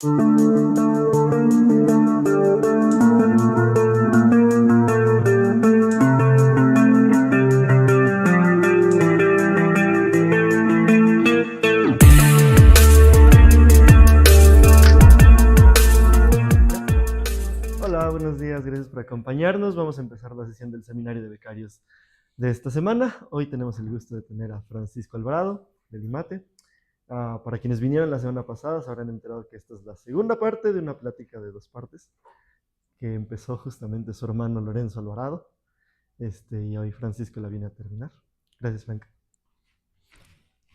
Hola, buenos días, gracias por acompañarnos. Vamos a empezar la sesión del seminario de becarios de esta semana. Hoy tenemos el gusto de tener a Francisco Alvarado, del IMATE. Para quienes vinieron la semana pasada, se habrán enterado que esta es la segunda parte de una plática de dos partes, que empezó justamente su hermano Lorenzo Alvarado, y hoy Francisco la viene a terminar. Gracias, Frank.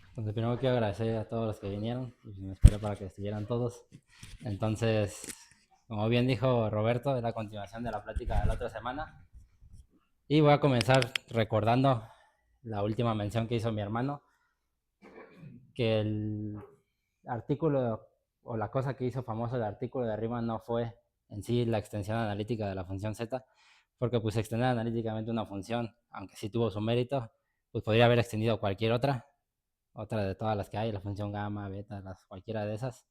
Entonces, primero quiero agradecer a todos los que vinieron y me esperé para que estuvieran todos. Entonces, como bien dijo Roberto, es la continuación de la plática de la otra semana. Y voy a comenzar recordando la última mención que hizo mi hermano, que el artículo o la cosa que hizo famoso el artículo de arriba no fue en sí la extensión analítica de la función z, porque pues extender analíticamente una función, aunque sí tuvo su mérito, pues podría haber extendido cualquier otra de todas las que hay, la función gamma, beta, cualquiera de esas.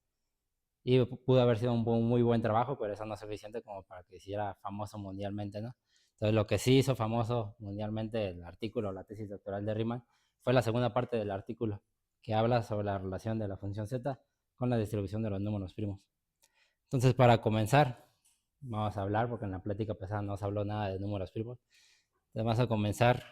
Y pudo haber sido un muy buen trabajo, pero eso no es suficiente como para que hiciera famoso mundialmente, ¿no? Entonces, lo que sí hizo famoso mundialmente el artículo, la tesis doctoral de Riemann, fue la segunda parte del artículo, que habla sobre la relación de la función z con la distribución de los números primos. Entonces, para comenzar, vamos a hablar, porque en la plática pasada no se habló nada de números primos. Entonces, vamos a comenzar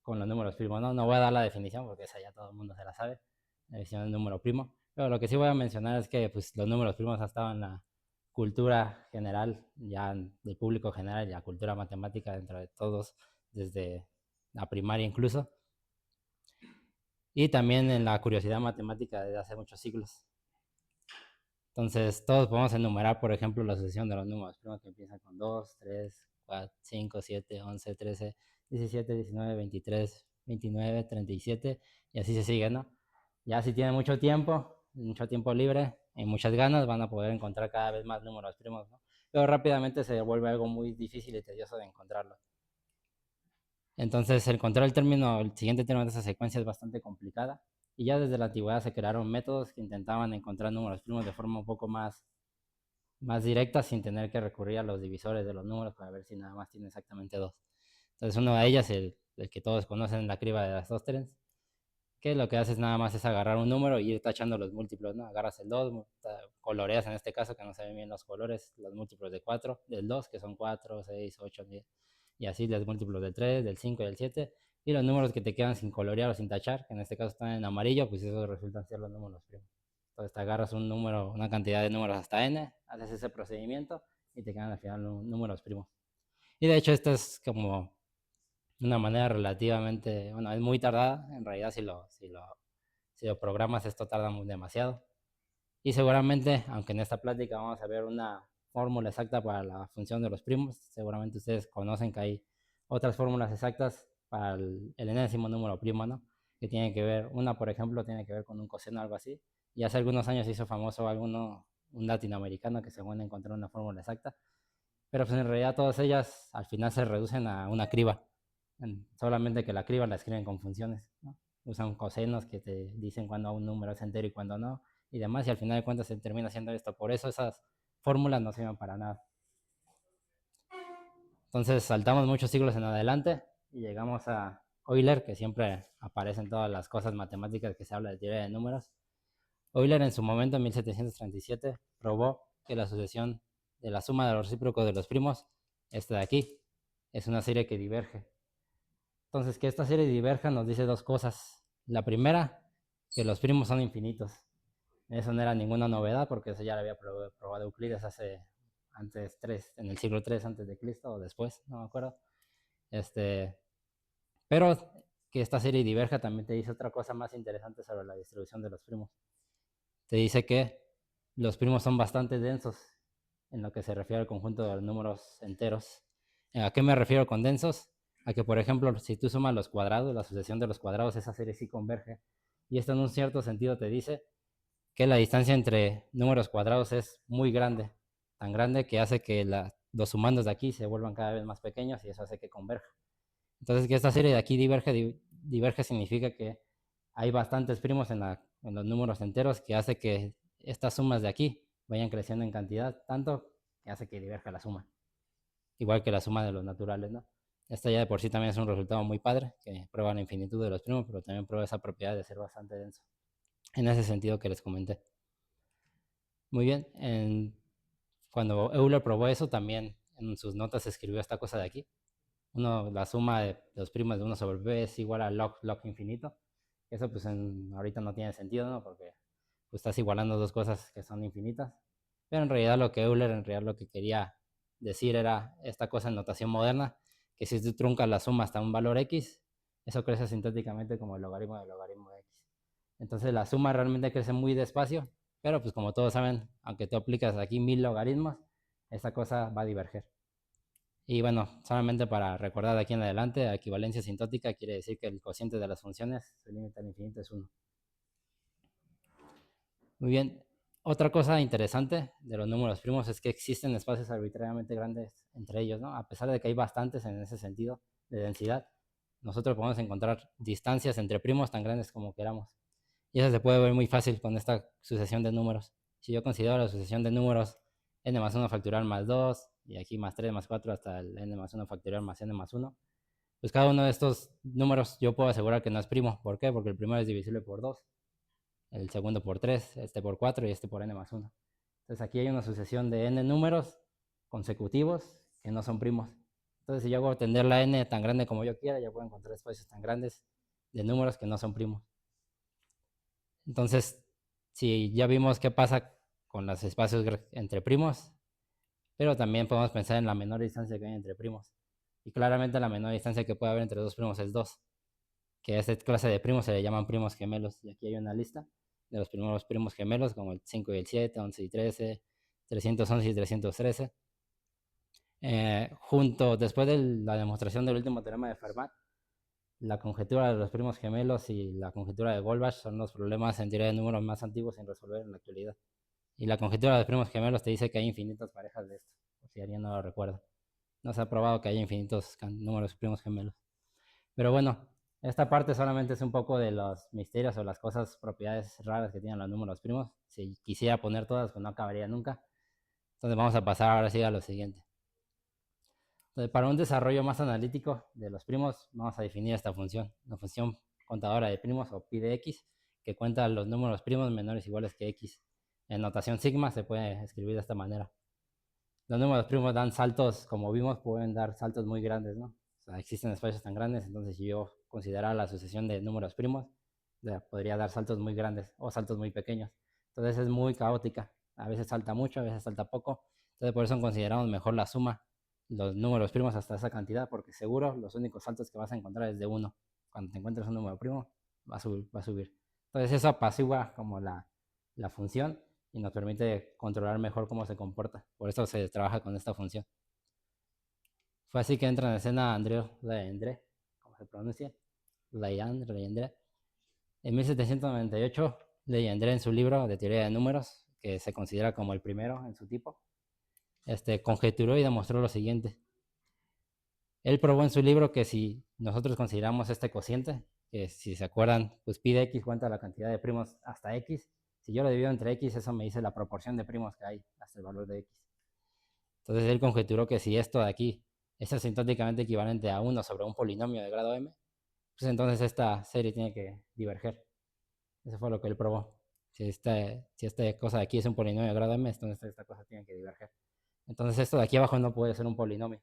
con los números primos, ¿no? No voy a dar la definición, porque esa ya todo el mundo se la sabe, la definición del número primo. Pero lo que sí voy a mencionar es que pues, los números primos han estado en la cultura general, ya del público general, y la cultura matemática dentro de todos, desde la primaria incluso, y también en la curiosidad matemática desde hace muchos siglos. Entonces, todos podemos enumerar, por ejemplo, la sucesión de los números primos que empiezan con 2, 3, 4, 5, 7, 11, 13, 17, 19, 23, 29, 37, y así se sigue, ¿no? Ya si tienen mucho tiempo libre y muchas ganas, van a poder encontrar cada vez más números primos, ¿no? Pero rápidamente se vuelve algo muy difícil y tedioso de encontrarlo. Entonces, encontrar el siguiente término de esa secuencia es bastante complicada. Y ya desde la antigüedad se crearon métodos que intentaban encontrar números primos de forma un poco más directa, sin tener que recurrir a los divisores de los números para ver si nada más tiene exactamente dos. Entonces, una de ellas, el que todos conocen, la criba de Aristóteles, que lo que hace es nada más es agarrar un número y ir tachando los múltiplos, ¿no? Agarras el 2, coloreas en este caso, que no se ven bien los colores, los múltiplos de 4, del 2, que son 4, 6, 8, 10, y así los múltiplos del 3, del 5 y del 7, y los números que te quedan sin colorear o sin tachar, que en este caso están en amarillo, pues esos resultan ser los números primos. Entonces te agarras un número, una cantidad de números hasta n, haces ese procedimiento y te quedan al final números primos. Y de hecho esta es como una manera relativamente, bueno, es muy tardada, en realidad si lo programas esto tarda demasiado. Y seguramente, aunque en esta plática vamos a ver una fórmula exacta para la función de los primos, seguramente ustedes conocen que hay otras fórmulas exactas para el enésimo número primo, ¿no? Que tienen que ver, una por ejemplo tiene que ver con un coseno o algo así, y hace algunos años se hizo famoso un latinoamericano que según encontró una fórmula exacta, pero pues en realidad todas ellas al final se reducen a una criba, solamente que la criba la escriben con funciones, ¿no? Usan cosenos que te dicen cuando un número es entero y cuando no, y demás, y al final de cuentas se termina haciendo esto. Por eso esas fórmulas no sirven para nada. Entonces saltamos muchos siglos en adelante y llegamos a Euler, que siempre aparece en todas las cosas matemáticas que se habla de teoría de números. Euler en su momento, en 1737, probó que la sucesión de la suma de los recíprocos de los primos, esta de aquí, es una serie que diverge. Entonces, que esta serie diverja nos dice dos cosas. La primera, que los primos son infinitos. Eso no era ninguna novedad porque eso ya lo había probado Euclides en el siglo III antes de Cristo o después, no me acuerdo. Pero que esta serie diverja también te dice otra cosa más interesante sobre la distribución de los primos. Te dice que los primos son bastante densos en lo que se refiere al conjunto de los números enteros. ¿A qué me refiero con densos? A que, por ejemplo, si tú sumas los cuadrados, la sucesión de los cuadrados, esa serie sí converge. Y esto en un cierto sentido te dice que la distancia entre números cuadrados es muy grande, tan grande que hace que los sumandos de aquí se vuelvan cada vez más pequeños y eso hace que converja. Entonces, que esta serie de aquí diverge significa que hay bastantes primos en los números enteros que hace que estas sumas de aquí vayan creciendo en cantidad, tanto que hace que diverja la suma. Igual que la suma de los naturales, ¿no? Esta ya de por sí también es un resultado muy padre, que prueba la infinitud de los primos, pero también prueba esa propiedad de ser bastante denso. En ese sentido que les comenté. Muy bien, cuando Euler probó eso, también en sus notas escribió esta cosa de aquí. La suma de los primos de 1 sobre b es igual a log infinito. Eso pues ahorita no tiene sentido, ¿no? Porque pues, estás igualando dos cosas que son infinitas. Pero en realidad lo que Euler en realidad lo que quería decir era esta cosa en notación moderna, que si tú truncas la suma hasta un valor x, eso crece sintéticamente como el logaritmo del logaritmo de x. Entonces la suma realmente crece muy despacio, pero pues como todos saben, aunque tú aplicas aquí 1000 logaritmos, esta cosa va a diverger. Y bueno, solamente para recordar de aquí en adelante, la equivalencia sintótica quiere decir que el cociente de las funciones, su límite al infinito es 1. Muy bien. Otra cosa interesante de los números primos es que existen espacios arbitrariamente grandes entre ellos, ¿no? A pesar de que hay bastantes en ese sentido de densidad, nosotros podemos encontrar distancias entre primos tan grandes como queramos. Y eso se puede ver muy fácil con esta sucesión de números. Si yo considero la sucesión de números n más 1 factorial más 2, y aquí más 3 más 4 hasta el n más 1 factorial más n más 1, pues cada uno de estos números yo puedo asegurar que no es primo. ¿Por qué? Porque el primero es divisible por 2, el segundo por 3, este por 4 y este por n más 1. Entonces aquí hay una sucesión de n números consecutivos que no son primos. Entonces si yo hago tender la n tan grande como yo quiera, ya puedo encontrar espacios tan grandes de números que no son primos. Entonces, si ya vimos qué pasa con los espacios entre primos, pero también podemos pensar en la menor distancia que hay entre primos. Y claramente la menor distancia que puede haber entre dos primos es 2, que a esta clase de primos se le llaman primos gemelos. Y aquí hay una lista de los primeros primos gemelos, como el 5 y el 7, 11 y 13, 311 y 313. Después de la demostración del último teorema de Fermat, la conjetura de los primos gemelos y la conjetura de Goldbach son los problemas en teoría de números más antiguos sin resolver en la actualidad. Y la conjetura de los primos gemelos te dice que hay infinitas parejas de esto, por si alguien no lo recuerda. No se ha probado que haya infinitos números primos gemelos. Pero bueno, esta parte solamente es un poco de los misterios o las cosas, propiedades raras que tienen los números primos. Si quisiera poner todas, pues no acabaría nunca. Entonces vamos a pasar ahora sí a lo siguiente. Entonces, para un desarrollo más analítico de los primos, vamos a definir esta función, la función contadora de primos o pi de x, que cuenta los números primos menores o iguales que x. En notación sigma se puede escribir de esta manera. Los números primos dan saltos, como vimos, pueden dar saltos muy grandes, ¿no? O sea, existen espacios tan grandes, entonces si yo considerara la sucesión de números primos, podría dar saltos muy grandes o saltos muy pequeños. Entonces es muy caótica. A veces salta mucho, a veces salta poco. Entonces por eso consideramos mejor la suma, los números primos hasta esa cantidad, porque seguro los únicos saltos que vas a encontrar es de 1. Cuando te encuentres un número primo, va a subir, va a subir. Entonces eso apacigua como la función y nos permite controlar mejor cómo se comporta. Por eso se trabaja con esta función. Fue así que entra en escena André Legendre, como se pronuncia, Legendre. En 1798, Legendre en su libro de teoría de números, que se considera como el primero en su tipo, conjeturó y demostró lo siguiente. Él probó en su libro que si nosotros consideramos este cociente, que si se acuerdan, pues pi de x cuenta la cantidad de primos hasta x. Si yo lo divido entre x, eso me dice la proporción de primos que hay hasta el valor de x. Entonces él conjeturó que si esto de aquí es asintóticamente equivalente a 1 sobre un polinomio de grado m, pues entonces esta serie tiene que diverger. Eso fue lo que él probó. Si esta cosa de aquí es un polinomio de grado m, entonces esta cosa tiene que diverger. Entonces esto de aquí abajo no puede ser un polinomio.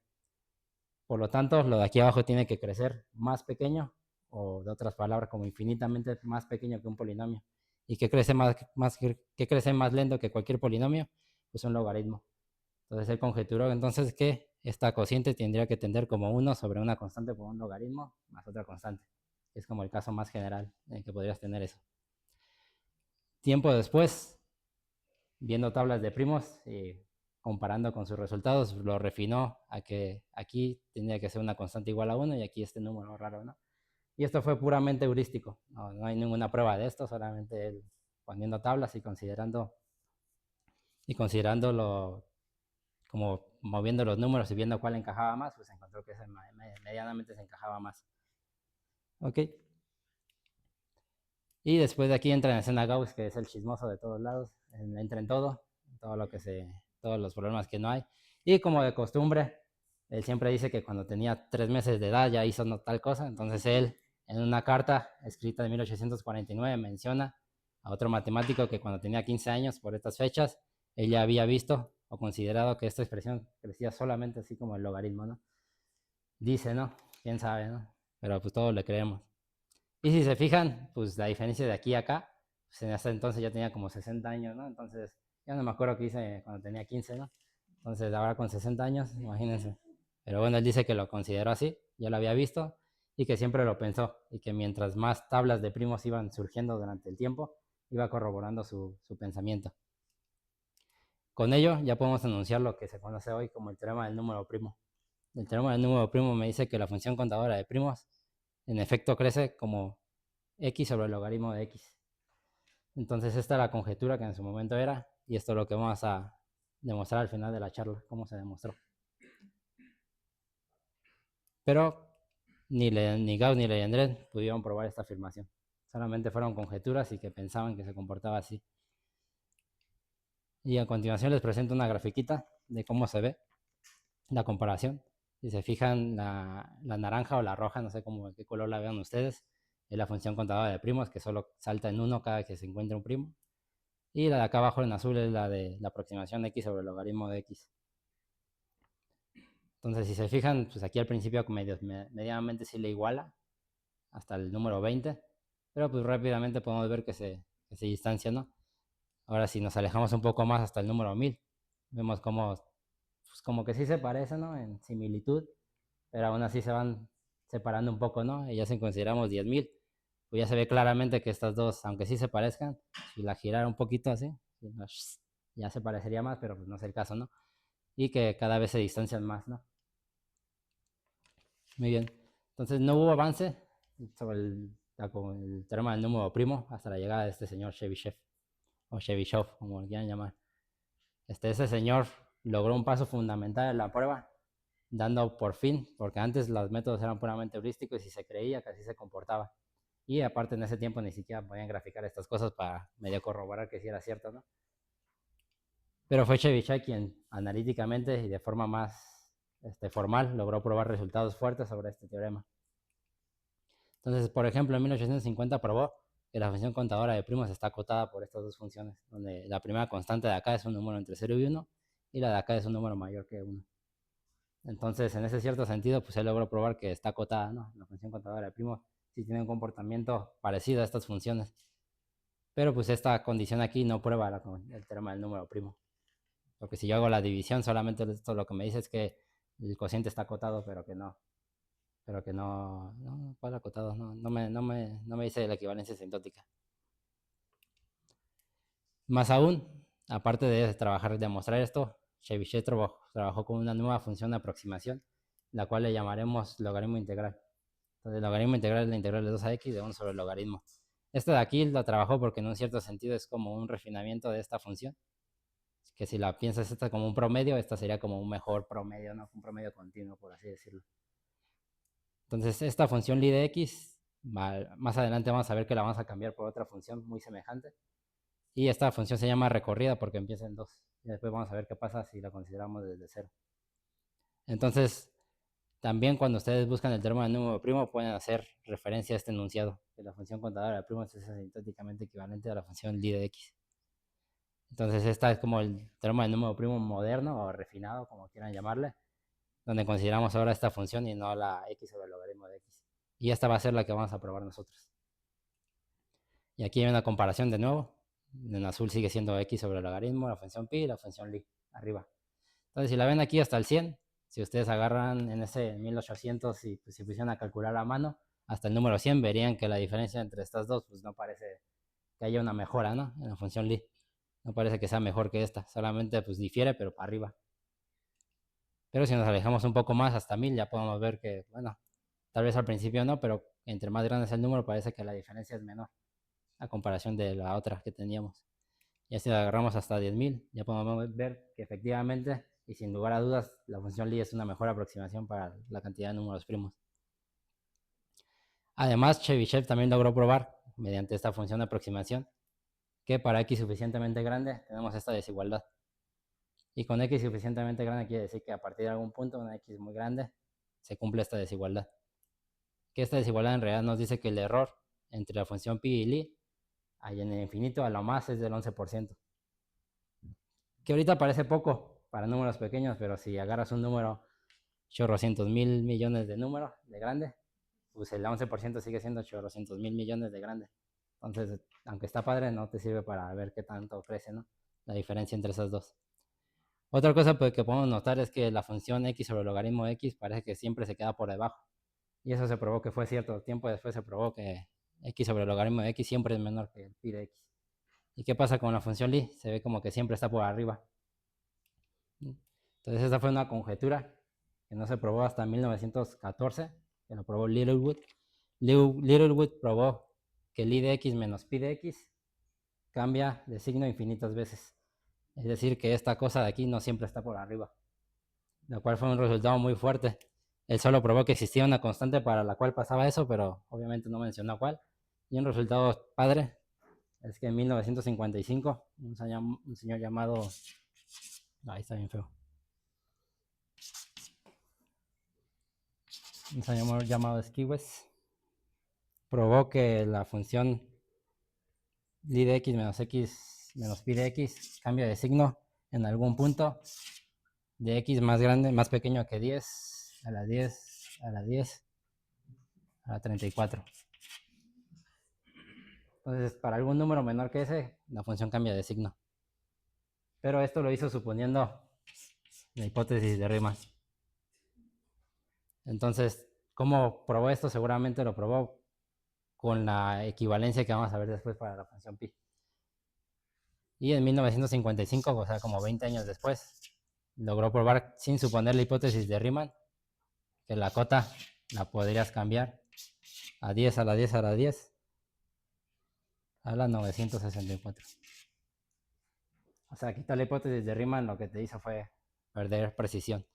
Por lo tanto, lo de aquí abajo tiene que crecer más pequeño, o de otras palabras, como infinitamente más pequeño que un polinomio. ¿Y qué crece qué crece más lento que cualquier polinomio? Pues un logaritmo. Entonces él conjeturó entonces que esta cociente tendría que tender como 1 sobre una constante por un logaritmo más otra constante. Es como el caso más general en que podrías tener eso. Tiempo después, viendo tablas de primos y comparando con sus resultados, lo refinó a que aquí tendría que ser una constante igual a 1 y aquí este número raro, ¿no? Y esto fue puramente heurístico, no hay ninguna prueba de esto, solamente él poniendo tablas y considerándolo como moviendo los números y viendo cuál encajaba más, pues encontró que ese medianamente se encajaba más. Ok. Y después de aquí entra en escena Gauss, que es el chismoso de todos lados, entra en todo. todos los problemas que no hay. Y como de costumbre, él siempre dice que cuando tenía 3 meses de edad ya hizo tal cosa. Entonces él, en una carta escrita en 1849, menciona a otro matemático que cuando tenía 15 años, por estas fechas, él ya había visto o considerado que esta expresión crecía solamente así como el logaritmo, ¿no? Dice, ¿no? ¿Quién sabe, no? Pero pues todos le creemos. Y si se fijan, pues la diferencia de aquí a acá, pues en ese entonces ya tenía como 60 años, ¿no? Entonces, ya no me acuerdo qué hice cuando tenía 15, ¿no? Entonces, ahora con 60 años, imagínense. Pero bueno, él dice que lo consideró así, ya lo había visto, y que siempre lo pensó, y que mientras más tablas de primos iban surgiendo durante el tiempo, iba corroborando su pensamiento. Con ello, ya podemos enunciar lo que se conoce hoy como el teorema del número primo. El teorema del número primo me dice que la función contadora de primos, en efecto, crece como x sobre el logaritmo de x. Entonces esta es la conjetura que en su momento era, y esto es lo que vamos a demostrar al final de la charla, cómo se demostró. Pero ni Gauss ni Legendre pudieron probar esta afirmación. Solamente fueron conjeturas y que pensaban que se comportaba así. Y a continuación les presento una grafiquita de cómo se ve la comparación. Si se fijan, la naranja o la roja, no sé qué color la vean ustedes, es la función contadora de primos, que solo salta en 1 cada que se encuentra un primo. Y la de acá abajo en azul es la de la aproximación de x sobre el logaritmo de x. Entonces, si se fijan, pues aquí al principio medianamente sí le iguala hasta el número 20, pero pues rápidamente podemos ver que se distancia, ¿no? Ahora, si nos alejamos un poco más hasta el número 1000, vemos pues como que sí se parecen, ¿no? En similitud, pero aún así se van separando un poco, ¿no? Y ya si consideramos 10.000, pues ya se ve claramente que estas dos, aunque sí se parezcan, si la girara un poquito así, ya se parecería más, pero pues no es el caso, ¿no? Y que cada vez se distancian más, ¿no? Muy bien. Entonces no hubo avance sobre el teorema del número primo hasta la llegada de este señor Chebyshev, o Chebyshev, como lo quieran llamar. Ese señor logró un paso fundamental en la prueba, dando por fin, porque antes los métodos eran puramente heurísticos y se creía que así se comportaba. Y aparte en ese tiempo ni siquiera podían graficar estas cosas para medio corroborar que sí era cierto, ¿no? Pero fue Chebyshev quien analíticamente y de forma más formal logró probar resultados fuertes sobre este teorema. Entonces, por ejemplo, en 1850 probó que la función contadora de primos está acotada por estas dos funciones, donde la primera constante de acá es un número entre 0 y 1 y la de acá es un número mayor que 1. Entonces, en ese cierto sentido, pues él logró probar que está acotada, ¿no? La función contadora de primos sí tiene un comportamiento parecido a estas funciones. Pero pues esta condición aquí no prueba el teorema del número primo. Porque si yo hago la división, solamente esto lo que me dice es que el cociente está acotado, pero que no. ¿Cuál acotado? No me dice la equivalencia asintótica. Más aún, aparte de demostrar esto, Chebyshev trabajó con una nueva función de aproximación, la cual le llamaremos logaritmo integral. Entonces, el logaritmo integral es la integral de 2 a x de 1 sobre el logaritmo. Este de aquí lo trabajó porque en un cierto sentido es como un refinamiento de esta función, que si la piensas esta como un promedio, esta sería como un mejor promedio, ¿no? Un promedio continuo, por así decirlo. Entonces, esta función li de x, más adelante vamos a ver que la vamos a cambiar por otra función muy semejante. Y esta función se llama recorrida porque empieza en 2. Y después vamos a ver qué pasa si la consideramos desde 0. Entonces, también cuando ustedes buscan el teorema del número primo, pueden hacer referencia a este enunciado, que la función contadora de primos es asintóticamente equivalente a la función li de x. Entonces, esta es como el teorema del número primo moderno o refinado, como quieran llamarle, donde consideramos ahora esta función y no la x sobre el logaritmo de x. Y esta va a ser la que vamos a probar nosotros. Y aquí hay una comparación de nuevo. En azul sigue siendo x sobre el logaritmo, la función pi y la función li, arriba. Entonces, si la ven aquí hasta el 100, si ustedes agarran en ese 1800 y pues, si pusieran a calcular a mano, hasta el número 100 verían que la diferencia entre estas dos, pues no parece que haya una mejora, ¿no? En la función li. No parece que sea mejor que esta, solamente pues difiere, pero para arriba. Pero si nos alejamos un poco más hasta 1000, ya podemos ver que, bueno, tal vez al principio no, pero entre más grande es el número, parece que la diferencia es menor a comparación de la otra que teníamos. Y si la agarramos hasta 10.000, ya podemos ver que efectivamente, y sin lugar a dudas, la función Lie es una mejor aproximación para la cantidad de números primos. Además, Chebyshev también logró probar, mediante esta función de aproximación, que para x suficientemente grande tenemos esta desigualdad. Y con x suficientemente grande quiere decir que a partir de algún punto, una x muy grande, se cumple esta desigualdad. Que esta desigualdad en realidad nos dice que el error entre la función pi y li, ahí en el infinito, a lo más es del 11%. Que ahorita parece poco para números pequeños, pero si agarras un número chorrocientos mil millones de números de grande, pues el 11% sigue siendo chorrocientos mil millones de grande. Entonces, aunque está padre, no te sirve para ver qué tanto crece, ¿no? La diferencia entre esas dos. Otra cosa pues, que podemos notar es que la función x sobre el logaritmo de x parece que siempre se queda por debajo. Y eso se probó que fue cierto. Tiempo después se probó que x sobre el logaritmo de x siempre es menor que el pi de x. ¿Y qué pasa con la función li? Se ve como que siempre está por arriba. Entonces esa fue una conjetura que no se probó hasta 1914, que lo probó Littlewood. Littlewood probó que li de x menos pi de x cambia de signo infinitas veces. Es decir, que esta cosa de aquí no siempre está por arriba, lo cual fue un resultado muy fuerte. Él solo probó que existía una constante para la cual pasaba eso, pero obviamente no mencionó cuál. Y un resultado padre es que en 1955 un señor llamado... Ahí está bien feo. Un señor llamado Skewes probó que la función li de x menos pi de x cambia de signo en algún punto de x más grande, más pequeño que 10 a la 10 a la 10 a la 34. Entonces, para algún número menor que ese, la función cambia de signo. Pero esto lo hizo suponiendo la hipótesis de Riemann. Entonces, ¿cómo probó esto? Seguramente lo probó con la equivalencia que vamos a ver después para la función pi. Y en 1955, o sea, como 20 años después, logró probar, sin suponer la hipótesis de Riemann, que la cota la podrías cambiar a 10 a la 10 a la 10 a la 964. O sea, quitar la hipótesis de Riemann lo que te hizo fue perder precisión.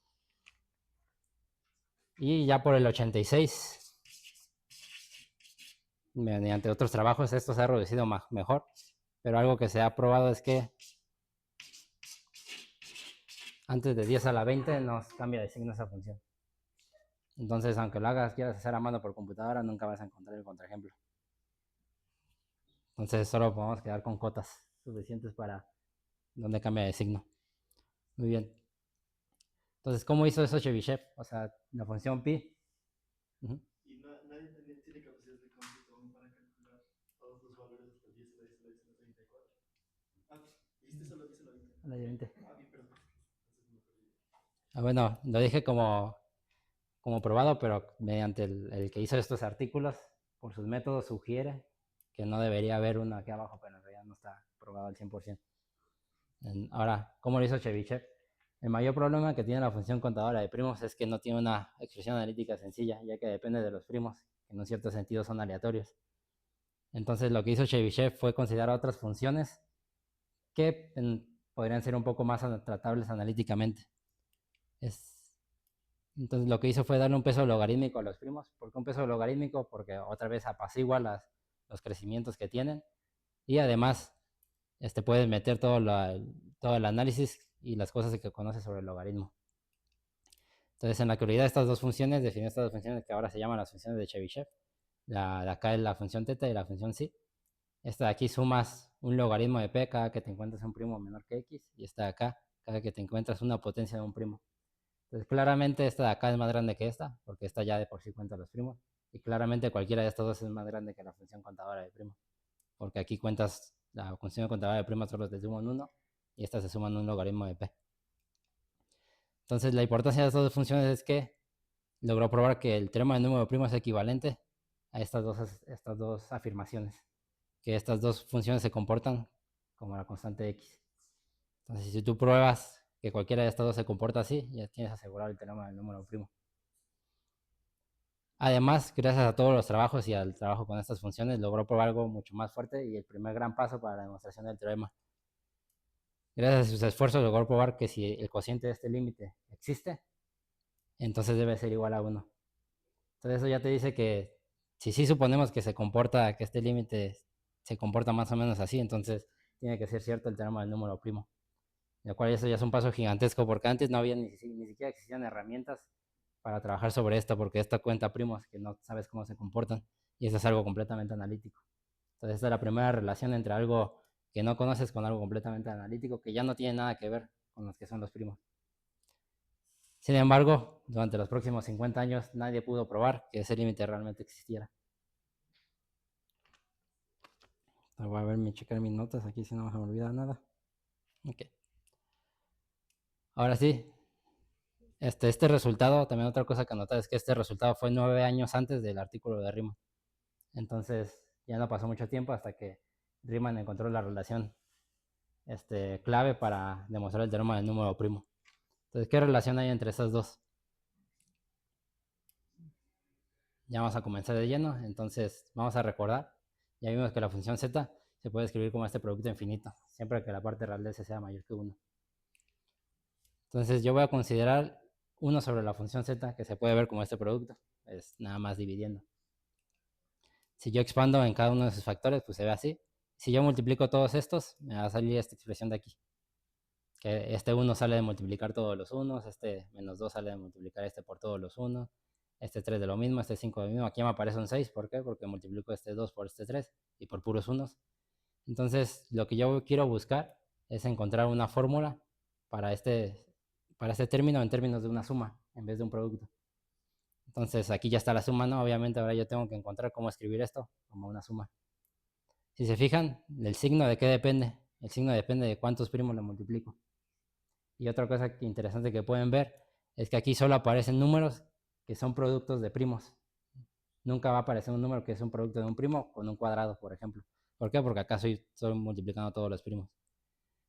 Y ya por el 86, mediante otros trabajos, esto se ha reducido mejor. Pero algo que se ha probado es que antes de 10 a la 20 nos cambia de signo esa función. Entonces, aunque lo quieras hacer a mano por computadora, nunca vas a encontrar el contraejemplo. Entonces, solo podemos quedar con cotas suficientes para donde cambia de signo. Muy bien. Entonces, ¿cómo hizo eso Chebyshev? O sea, la función pi. Y nadie tiene capacidad de cómputo aún para calcular todos los valores hasta 10 a la 10 a la 10 a la 34. Ah, dijiste solo 10 a la 20. A la 20. Ah, bien, perdón. Entonces me perdí. Bueno, lo dije como probado, pero mediante el que hizo estos artículos, por sus métodos, sugiere que no debería haber uno aquí abajo, pero en realidad no está probado al 100%. Ahora, ¿cómo lo hizo Chebyshev? El mayor problema que tiene la función contadora de primos es que no tiene una expresión analítica sencilla, ya que depende de los primos, que en un cierto sentido son aleatorios. Entonces, lo que hizo Chebyshev fue considerar otras funciones que podrían ser un poco más tratables analíticamente. Entonces, lo que hizo fue darle un peso logarítmico a los primos. ¿Por qué un peso logarítmico? Porque otra vez apacigua los crecimientos que tienen. Y además, puedes meter todo el análisis y las cosas que conoces sobre el logaritmo. Entonces, en la actualidad, estas dos funciones, definió estas dos funciones que ahora se llaman las funciones de Chebyshev. La de acá es la función teta y la función psi. Esta de aquí sumas un logaritmo de p cada que te encuentras un primo menor que x. Y esta de acá, cada que te encuentras una potencia de un primo. Entonces, claramente esta de acá es más grande que esta, porque esta ya de por sí cuenta los primos. Y claramente cualquiera de estas dos es más grande que la función contadora de primos. Porque aquí cuentas la función contadora de primos solo te suman 1 y estas se suman un logaritmo de p. Entonces, la importancia de estas dos funciones es que logró probar que el teorema del número primo es equivalente a estas dos afirmaciones. Que estas dos funciones se comportan como la constante x. Entonces, si tú pruebas que cualquiera de estas dos se comporta así, ya tienes asegurado el teorema del número primo. Además, gracias a todos los trabajos y al trabajo con estas funciones, logró probar algo mucho más fuerte y el primer gran paso para la demostración del teorema. Gracias a sus esfuerzos logró probar que si el cociente de este límite existe, entonces debe ser igual a 1. Entonces eso ya te dice que si sí suponemos que que este límite se comporta más o menos así, entonces tiene que ser cierto el teorema del número primo. lo cual eso ya es un paso gigantesco, porque antes no había ni siquiera existían herramientas para trabajar sobre esto, porque esta cuenta primos que no sabes cómo se comportan, y eso es algo completamente analítico. Entonces, esta es la primera relación entre algo que no conoces con algo completamente analítico, que ya no tiene nada que ver con los que son los primos. Sin embargo, durante los próximos 50 años nadie pudo probar que ese límite realmente existiera. Voy a ver, checar mis notas aquí si no se me olvida nada. Ok. Ahora sí, este resultado, también otra cosa que notar es que este resultado fue 9 años antes del artículo de Riemann. Entonces ya no pasó mucho tiempo hasta que Riemann encontró la relación clave para demostrar el teorema del número primo. Entonces, ¿qué relación hay entre esas dos? Ya vamos a comenzar de lleno, entonces vamos a recordar. Ya vimos que la función z se puede escribir como este producto infinito, siempre que la parte real de s sea mayor que 1. Entonces yo voy a considerar 1 sobre la función z, que se puede ver como este producto, es nada más dividiendo. Si yo expando en cada uno de sus factores, pues se ve así. Si yo multiplico todos estos, me va a salir esta expresión de aquí. Que este 1 sale de multiplicar todos los unos, este menos 2 sale de multiplicar este por todos los unos, este 3 de lo mismo, este 5 de lo mismo. Aquí me aparece un 6, ¿por qué? Porque multiplico este 2 por este 3 y por puros unos. Entonces, lo que yo quiero buscar es encontrar una fórmula para este término en términos de una suma en vez de un producto. Entonces, aquí ya está la suma, ¿no? Obviamente ahora yo tengo que encontrar cómo escribir esto como una suma. Si se fijan, ¿el signo de qué depende? El signo depende de cuántos primos le multiplico. Y otra cosa interesante que pueden ver es que aquí solo aparecen números que son productos de primos. Nunca va a aparecer un número que es un producto de un primo con un cuadrado, por ejemplo. ¿Por qué? Porque acá estoy multiplicando todos los primos.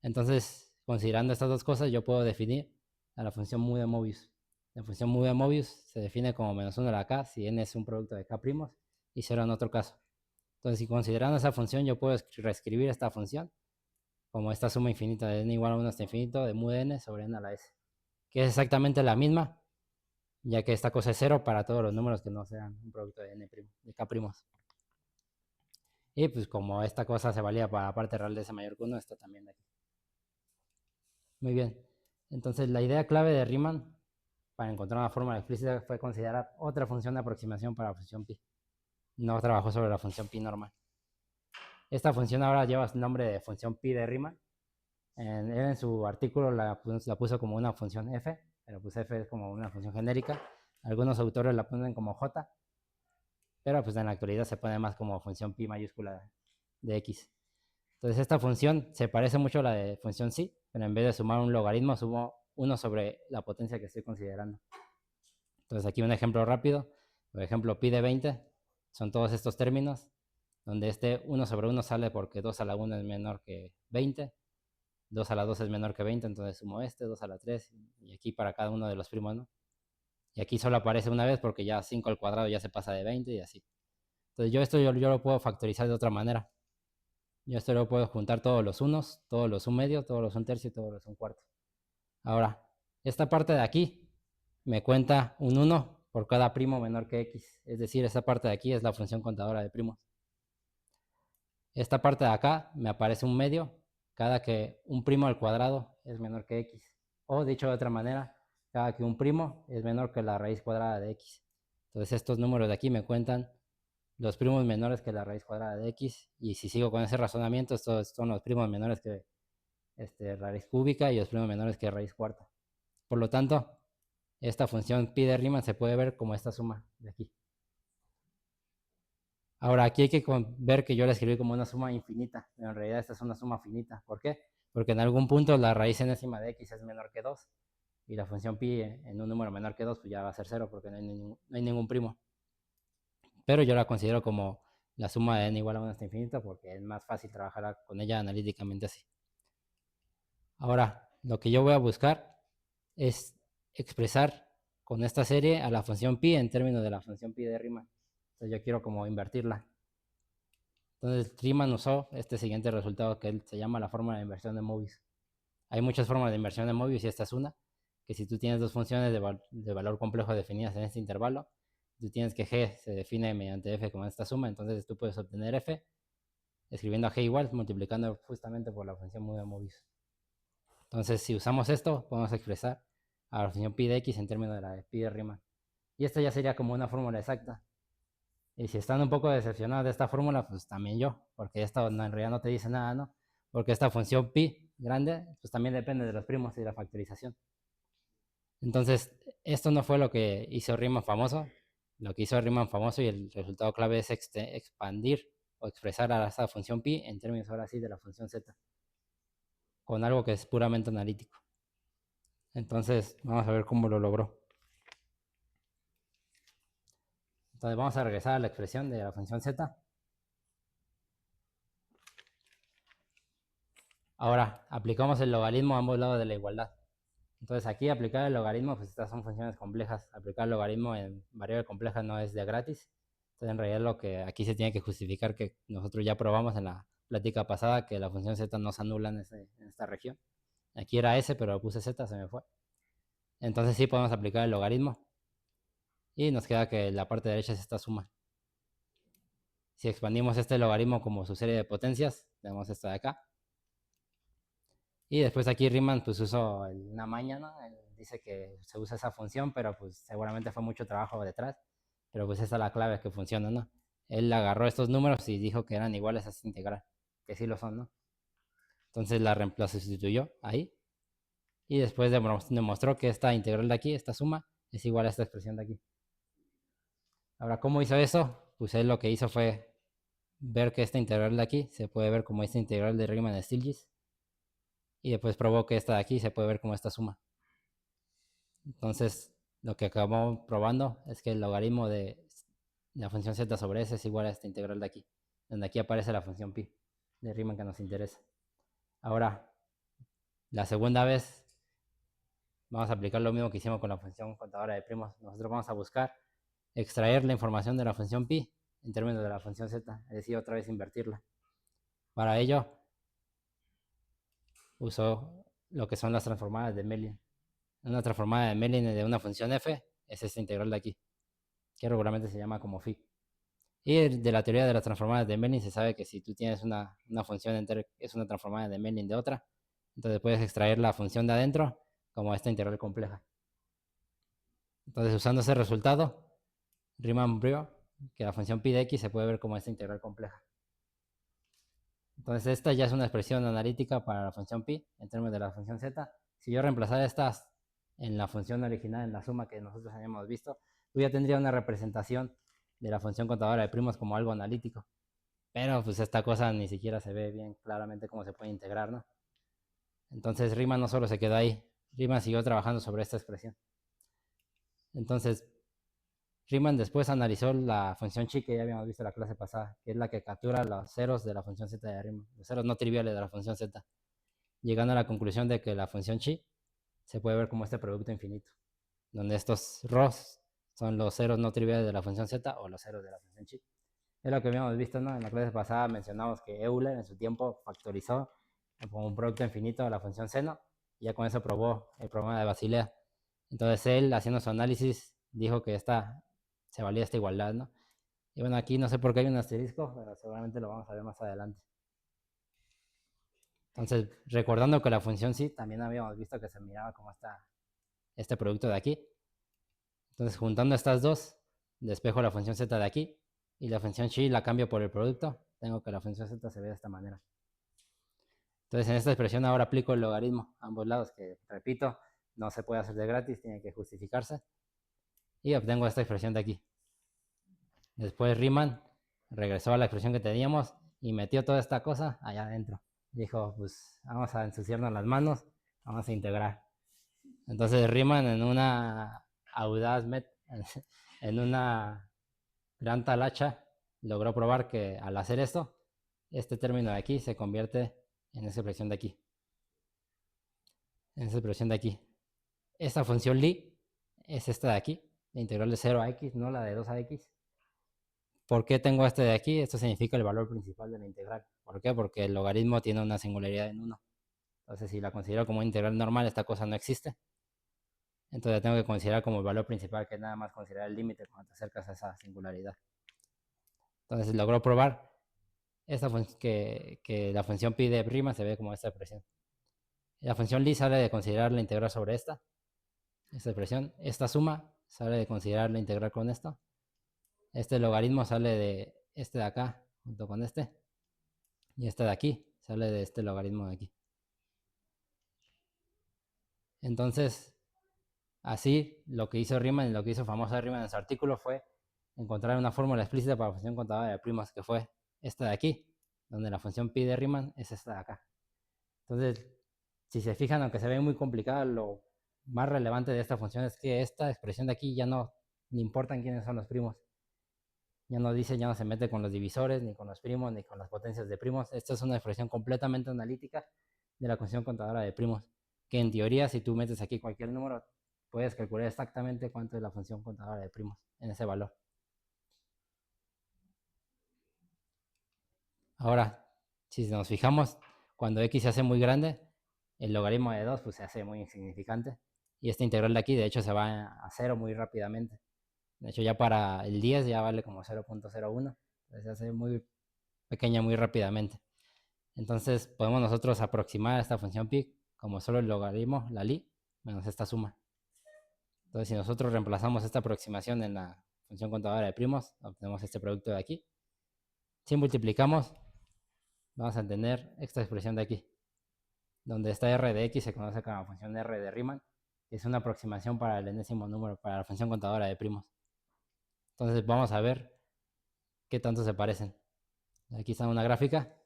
Entonces, considerando estas dos cosas, yo puedo definir a la función mu de Mobius. La función mu de Mobius se define como menos 1 a la k si n es un producto de k primos y 0 en otro caso. Entonces, si considerando esa función, yo puedo reescribir esta función como esta suma infinita de n igual a 1 hasta infinito de mu de n sobre n a la s, que es exactamente la misma, ya que esta cosa es 0 para todos los números que no sean un producto de n primo, de k primos. Y pues como esta cosa se valía para la parte real de s mayor que 1, esto también de aquí. Muy bien. Entonces, la idea clave de Riemann para encontrar una fórmula explícita fue considerar otra función de aproximación para la función pi. No trabajó sobre la función pi normal. Esta función ahora lleva el nombre de función pi de Riemann. Él en su artículo la puso como una función f, pero pues f es como una función genérica. Algunos autores la ponen como j, pero pues en la actualidad se pone más como función pi mayúscula de x. Entonces esta función se parece mucho a la de función psi, pero en vez de sumar un logaritmo, sumo 1 sobre la potencia que estoy considerando. Entonces aquí un ejemplo rápido. Por ejemplo, pi de 20 son todos estos términos, donde este 1 sobre 1 sale porque 2 a la 1 es menor que 20, 2 a la 2 es menor que 20, entonces sumo 2 a la 3, y aquí para cada uno de los primos, ¿no? Y aquí solo aparece una vez porque ya 5 al cuadrado ya se pasa de 20 y así. Entonces yo lo puedo factorizar de otra manera. Yo esto lo puedo juntar todos los unos, todos los un medio, todos los un tercio y todos los un cuarto. Ahora, esta parte de aquí me cuenta un 1 por cada primo menor que x. Es decir, esta parte de aquí es la función contadora de primos. Esta parte de acá me aparece un medio cada que un primo al cuadrado es menor que x. O dicho de otra manera, cada que un primo es menor que la raíz cuadrada de x. Entonces estos números de aquí me cuentan los primos menores que la raíz cuadrada de x. Y si sigo con ese razonamiento, estos son los primos menores que raíz cúbica y los primos menores que raíz cuarta. Por lo tanto, esta función pi de Riemann se puede ver como esta suma de aquí. Ahora, aquí hay que ver que yo la escribí como una suma infinita, pero en realidad esta es una suma finita. ¿Por qué? Porque en algún punto la raíz enésima de x es menor que 2 y la función pi en un número menor que 2 pues ya va a ser 0 porque no hay ningún primo. Pero yo la considero como la suma de n igual a 1 hasta infinito porque es más fácil trabajar con ella analíticamente así. Ahora, lo que yo voy a buscar es expresar con esta serie a la función pi en términos de la función pi de Riemann. Entonces yo quiero como invertirla. Entonces Riemann usó este siguiente resultado que se llama la fórmula de inversión de Mobius. Hay muchas formas de inversión de Mobius y esta es una, que si tú tienes dos funciones de valor complejo definidas en este intervalo, tú tienes que g se define mediante f como esta suma, entonces tú puedes obtener f escribiendo a g igual, multiplicando justamente por la función mu de Mobius. Entonces, si usamos esto, podemos expresar a la función pi de x en términos de la pi de Riemann. Y esta ya sería como una fórmula exacta. Y si están un poco decepcionados de esta fórmula, pues también yo, porque esto en realidad no te dice nada, ¿no? Porque esta función pi grande, pues también depende de los primos y de la factorización. Entonces, esto no fue lo que hizo Riemann famoso. Lo que hizo Riemann famoso y el resultado clave es expandir o expresar a esta función pi en términos ahora sí de la función z, con algo que es puramente analítico. Entonces, vamos a ver cómo lo logró. Entonces, vamos a regresar a la expresión de la función z. Ahora, aplicamos el logaritmo a ambos lados de la igualdad. Entonces, aquí aplicar el logaritmo, pues estas son funciones complejas. Aplicar el logaritmo en variable compleja no es de gratis. Entonces, en realidad lo que aquí se tiene que justificar, que nosotros ya probamos en la plática pasada, que la función z no se anula en esta región. Aquí era s, pero puse z, se me fue. Entonces sí podemos aplicar el logaritmo. Y nos queda que la parte derecha es esta suma. Si expandimos este logaritmo como su serie de potencias, tenemos esto de acá. Y después aquí Riemann pues usó una maña, ¿no? Él dice que se usa esa función, pero pues seguramente fue mucho trabajo detrás. Pero pues esa es la clave que funciona, ¿no? Él agarró estos números y dijo que eran iguales a esta integral, que sí lo son, ¿no? Entonces la sustituyó ahí. Y después demostró que esta integral de aquí, esta suma, es igual a esta expresión de aquí. Ahora, ¿cómo hizo eso? Pues él lo que hizo fue ver que esta integral de aquí se puede ver como esta integral de Riemann-Stieltjes. Y después probó que esta de aquí se puede ver como esta suma. Entonces, lo que acabamos probando es que el logaritmo de la función z sobre s es igual a esta integral de aquí, donde aquí aparece la función pi de Riemann que nos interesa. Ahora, la segunda vez vamos a aplicar lo mismo que hicimos con la función contadora de primos. Nosotros vamos a buscar extraer la información de la función pi en términos de la función z, es decir, otra vez invertirla. Para ello, uso lo que son las transformadas de Mellin. Una transformada de Mellin de una función f es esta integral de aquí, que regularmente se llama como phi. Y de la teoría de las transformadas de Mellin se sabe que si tú tienes una función es una transformada de Mellin de otra, entonces puedes extraer la función de adentro como esta integral compleja. Entonces, usando ese resultado, Riemann vio que la función pi de x se puede ver como esta integral compleja. Entonces, esta ya es una expresión analítica para la función pi en términos de la función z. Si yo reemplazara estas en la función original, en la suma que nosotros habíamos visto, tú ya tendría una representación de la función contadora de primos como algo analítico. Pero pues esta cosa ni siquiera se ve bien claramente cómo se puede integrar, ¿no? Entonces Riemann no solo se quedó ahí, Riemann siguió trabajando sobre esta expresión. Entonces, Riemann después analizó la función chi que ya habíamos visto en la clase pasada, que es la que captura los ceros de la función z de Riemann, los ceros no triviales de la función z, llegando a la conclusión de que la función chi se puede ver como este producto infinito, donde estos ρ son los ceros no triviales de la función z o los ceros de la función chi. Es lo que habíamos visto, ¿no? En la clase pasada mencionamos que Euler en su tiempo factorizó como un producto infinito de la función seno y ya con eso probó el problema de Basilea. Entonces él, haciendo su análisis, dijo que se valía esta igualdad, ¿no? Y bueno, aquí no sé por qué hay un asterisco, pero seguramente lo vamos a ver más adelante. Entonces, recordando que la función sí, también habíamos visto que se miraba como este producto de aquí. Entonces, juntando estas dos, despejo la función z de aquí y la función chi la cambio por el producto. Tengo que la función z se ve de esta manera. Entonces, en esta expresión ahora aplico el logaritmo a ambos lados, que repito, no se puede hacer de gratis, tiene que justificarse. Y obtengo esta expresión de aquí. Después Riemann regresó a la expresión que teníamos y metió toda esta cosa allá adentro. Dijo, pues vamos a ensuciarnos las manos, vamos a integrar. Entonces Riemann en una audaz, en una gran talacha, logró probar que al hacer esto, este término de aquí se convierte en esa expresión de aquí. En esa expresión de aquí. Esta función Lie es esta de aquí, la integral de 0 a x, no la de 2 a x. ¿Por qué tengo este de aquí? Esto significa el valor principal de la integral. ¿Por qué? Porque el logaritmo tiene una singularidad en 1. Entonces, si la considero como integral normal, esta cosa no existe. Entonces, tengo que considerar como el valor principal, que es nada más considerar el límite cuando te acercas a esa singularidad. Entonces, logró probar que la función pi de prima se ve como esta expresión. La función Lie sale de considerar la integral sobre esta expresión. Esta suma sale de considerar la integral con esto. Este logaritmo sale de este de acá junto con este. Y este de aquí sale de este logaritmo de aquí. Entonces, así lo que hizo Riemann y lo que hizo famosa Riemann en su artículo fue encontrar una fórmula explícita para la función contadora de primas, que fue esta de aquí, donde la función pi de Riemann es esta de acá. Entonces, si se fijan, aunque se ve muy complicado, lo más relevante de esta función es que esta expresión de aquí ya no le importan quiénes son los primos. Ya no dice, ya no se mete con los divisores, ni con los primos, ni con las potencias de primos. Esta es una expresión completamente analítica de la función contadora de primos, que en teoría, si tú metes aquí cualquier número, puedes calcular exactamente cuánto es la función contadora de primos en ese valor. Ahora, si nos fijamos, cuando x se hace muy grande, el logaritmo de 2 pues, se hace muy insignificante. Y esta integral de aquí, de hecho, se va a 0 muy rápidamente. De hecho, ya para el 10 ya vale como 0.01. Se hace muy pequeña muy rápidamente. Entonces, podemos nosotros aproximar esta función pi como solo el logaritmo, la Lie, menos esta suma. Entonces, si nosotros reemplazamos esta aproximación en la función contadora de primos, obtenemos este producto de aquí. Si multiplicamos, vamos a tener esta expresión de aquí, donde esta r de x se conoce como función r de Riemann, que es una aproximación para el enésimo número, para la función contadora de primos. Entonces vamos a ver qué tanto se parecen. Aquí está una gráfica,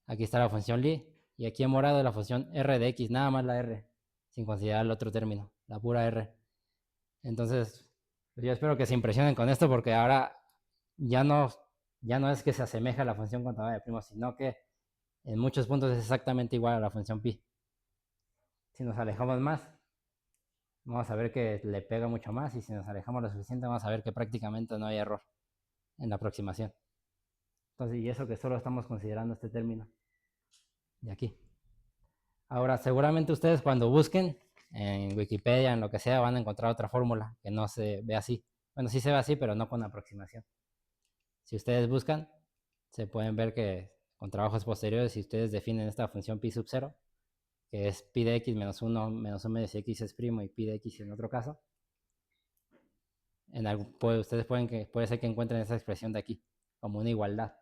aquí está la función Lie, y aquí en morado la función r de x, nada más la r, sin considerar el otro término, la pura r. Entonces, yo espero que se impresionen con esto, porque ahora ya no es que se asemeja a la función contadora de primos, sino que en muchos puntos es exactamente igual a la función pi. Si nos alejamos más, vamos a ver que le pega mucho más, y si nos alejamos lo suficiente, vamos a ver que prácticamente no hay error en la aproximación. Entonces, y eso que solo estamos considerando este término de aquí. Ahora, seguramente ustedes cuando busquen en Wikipedia, en lo que sea, van a encontrar otra fórmula que no se ve así. Bueno, sí se ve así, pero no con aproximación. Si ustedes buscan, se pueden ver que con trabajos posteriores, si ustedes definen esta función pi sub 0, que es pi de x menos 1 menos 1 medio si x es primo, y pi de x en otro caso, ustedes puede ser que encuentren esa expresión de aquí como una igualdad.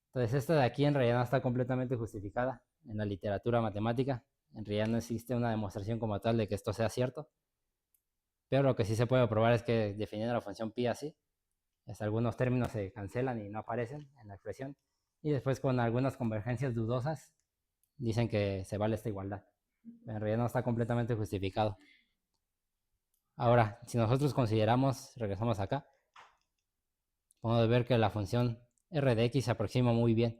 Entonces, esta de aquí en realidad no está completamente justificada en la literatura matemática. En realidad no existe una demostración como tal de que esto sea cierto. Pero lo que sí se puede probar es que definiendo la función pi así, algunos términos se cancelan y no aparecen en la expresión. Y después, con algunas convergencias dudosas, dicen que se vale esta igualdad. En realidad no está completamente justificado. Ahora, si nosotros consideramos, regresamos acá, podemos ver que la función r de x se aproxima muy bien,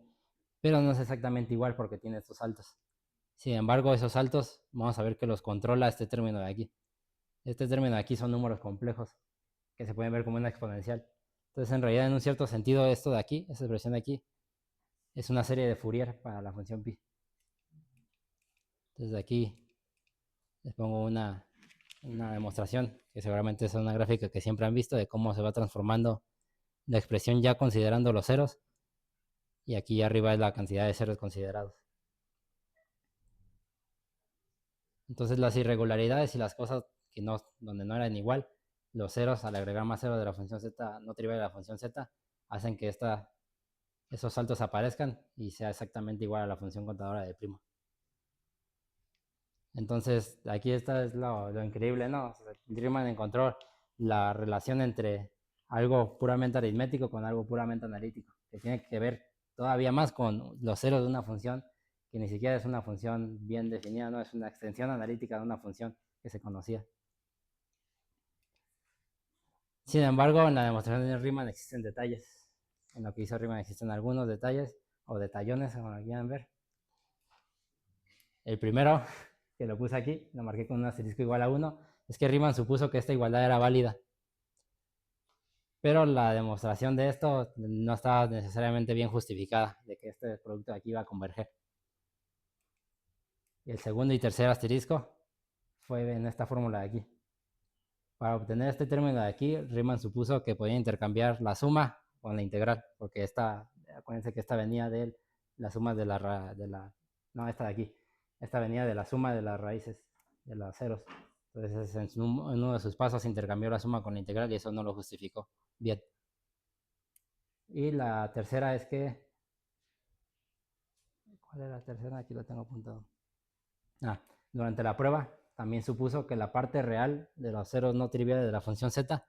pero no es exactamente igual porque tiene estos saltos. Sin embargo, esos saltos vamos a ver que los controla este término de aquí. Este término de aquí son números complejos que se pueden ver como una exponencial. Entonces, en realidad, en un cierto sentido, esto de aquí, esta expresión de aquí, es una serie de Fourier para la función pi. Entonces, aquí les pongo una demostración, que seguramente es una gráfica que siempre han visto, de cómo se va transformando la expresión ya considerando los ceros. Y aquí arriba es la cantidad de ceros considerados. Entonces, las irregularidades y las cosas que donde no eran igual, los ceros al agregar más ceros de la función z no trivial de la función z, hacen que esos saltos aparezcan y sea exactamente igual a la función contadora de primo. Entonces, aquí está es lo increíble, ¿no? Riemann encontró la relación entre algo puramente aritmético con algo puramente analítico, que tiene que ver todavía más con los ceros de una función que ni siquiera es una función bien definida, no es una extensión analítica de una función que se conocía. Sin embargo, en la demostración de Riemann existen detalles. En lo que hizo Riemann existen algunos detalles, o detallones, como lo quieran ver. El primero, que lo puse aquí, lo marqué con un asterisco igual a 1, es que Riemann supuso que esta igualdad era válida. Pero la demostración de esto no estaba necesariamente bien justificada, de que este producto de aquí iba a converger. Y el segundo y tercer asterisco fue en esta fórmula de aquí. Para obtener este término de aquí, Riemann supuso que podía intercambiar la suma con la integral, porque acuérdense que esta venía de la suma esta de aquí. esta venía de la suma de las raíces de los ceros. Entonces en uno de sus pasos intercambió la suma con la integral y eso no lo justificó bien. Y la tercera es que... ¿Cuál es la tercera? Aquí lo tengo apuntado. Durante la prueba también supuso que la parte real de los ceros no triviales de la función z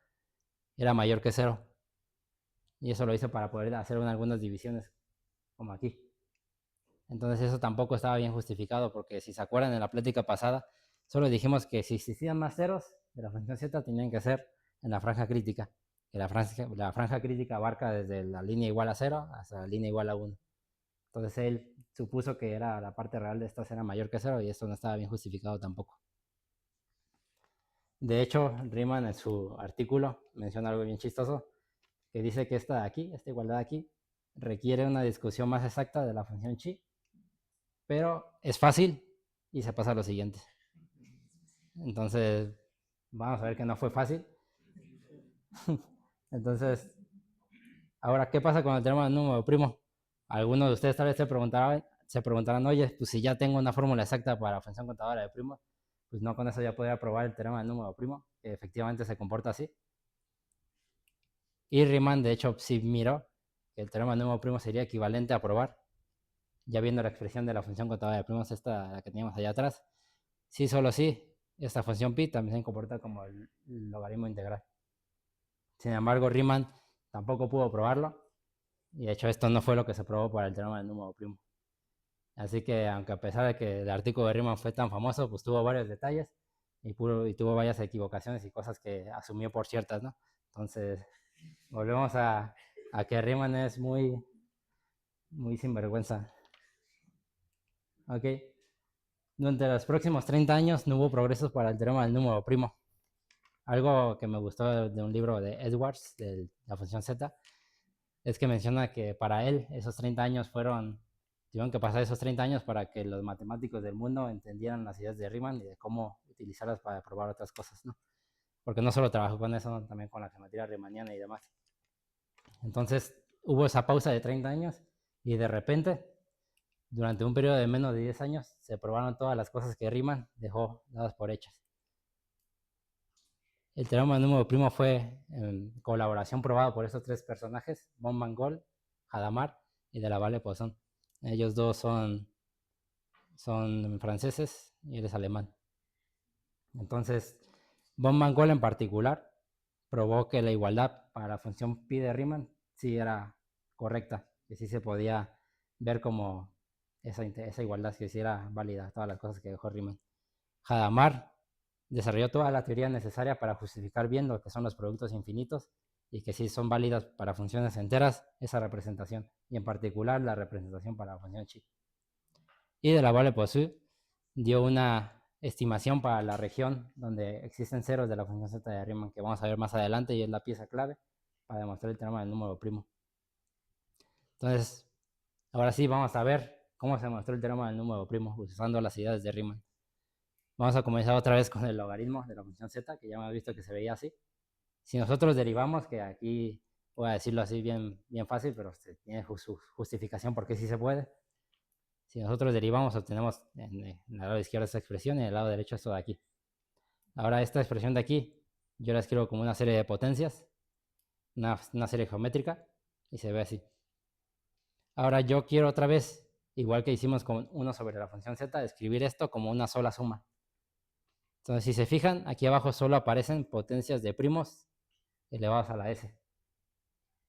era mayor que 0. Y eso lo hizo para poder hacer algunas divisiones, como aquí. Entonces eso tampoco estaba bien justificado, porque si se acuerdan en la plática pasada, solo dijimos que si existían más ceros de la función z tenían que ser en la franja crítica. Que la franja crítica abarca desde la línea igual a 0 hasta la línea igual a 1. Entonces él supuso que la parte real de estas era mayor que 0 y esto no estaba bien justificado tampoco. De hecho, Riemann en su artículo menciona algo bien chistoso, que dice que esta de aquí, esta igualdad de aquí, requiere una discusión más exacta de la función chi, pero es fácil y se pasa a lo siguiente. Entonces, vamos a ver que no fue fácil. Entonces, ahora, ¿qué pasa con el teorema del número primo? Algunos de ustedes tal vez se preguntarán, oye, pues si ya tengo una fórmula exacta para la función contadora de primo, pues no con eso ya podría probar el teorema del número primo, que efectivamente se comporta así. Y Riemann, de hecho, sí miró que el teorema del número primo sería equivalente a probar, ya viendo la expresión de la función contadora de primos, esta la que teníamos allá atrás. Sí, solo sí, esta función pi también se comporta como el logaritmo integral. Sin embargo, Riemann tampoco pudo probarlo, y de hecho esto no fue lo que se probó para el teorema del número primo. Así que, aunque a pesar de que el artículo de Riemann fue tan famoso, pues tuvo varios detalles y tuvo varias equivocaciones y cosas que asumió por ciertas, ¿no? Entonces, volvemos a que Riemann es muy, muy sinvergüenza. Ok. Durante los próximos 30 años no hubo progresos para el teorema del número primo. Algo que me gustó de un libro de Edwards, de la función z, es que menciona que para él esos 30 años tuvieron que pasar esos 30 años para que los matemáticos del mundo entendieran las ideas de Riemann y de cómo utilizarlas para probar otras cosas, ¿no? Porque no solo trabajó con eso, también con la geometría riemanniana y demás. Entonces hubo esa pausa de 30 años y de repente, durante un periodo de menos de 10 años, se probaron todas las cosas que Riemann dejó dadas por hechas. El teorema del número primo fue en colaboración probado por esos tres personajes, von Mangol, Hadamard y de la Valle-Poisson. Ellos dos son franceses y él es alemán. Entonces, von Mangol en particular probó que la igualdad para la función pi de Riemann sí era correcta, que sí se podía ver como esa igualdad, que sí era válida, todas las cosas que dejó Riemann. Hadamard desarrolló toda la teoría necesaria para justificar bien lo que son los productos infinitos y que sí son válidas para funciones enteras esa representación, y en particular la representación para la función chi. Y de la Valle-Poisson dio una estimación para la región donde existen ceros de la función z de Riemann, que vamos a ver más adelante, y es la pieza clave para demostrar el teorema del número primo. Entonces, ahora sí vamos a ver cómo se demostró el teorema del número primo usando las ideas de Riemann. Vamos a comenzar otra vez con el logaritmo de la función z, que ya hemos visto que se veía así. Si nosotros derivamos, que aquí voy a decirlo así bien, bien fácil, pero tiene su justificación porque sí se puede. Si nosotros derivamos, obtenemos en el lado izquierdo esta expresión y en el lado derecho esto de aquí. Ahora esta expresión de aquí, yo la escribo como una serie de potencias, una serie geométrica, y se ve así. Ahora yo quiero otra vez, igual que hicimos con 1 sobre la función z, escribir esto como una sola suma. Entonces, si se fijan, aquí abajo solo aparecen potencias de primos elevados a la s.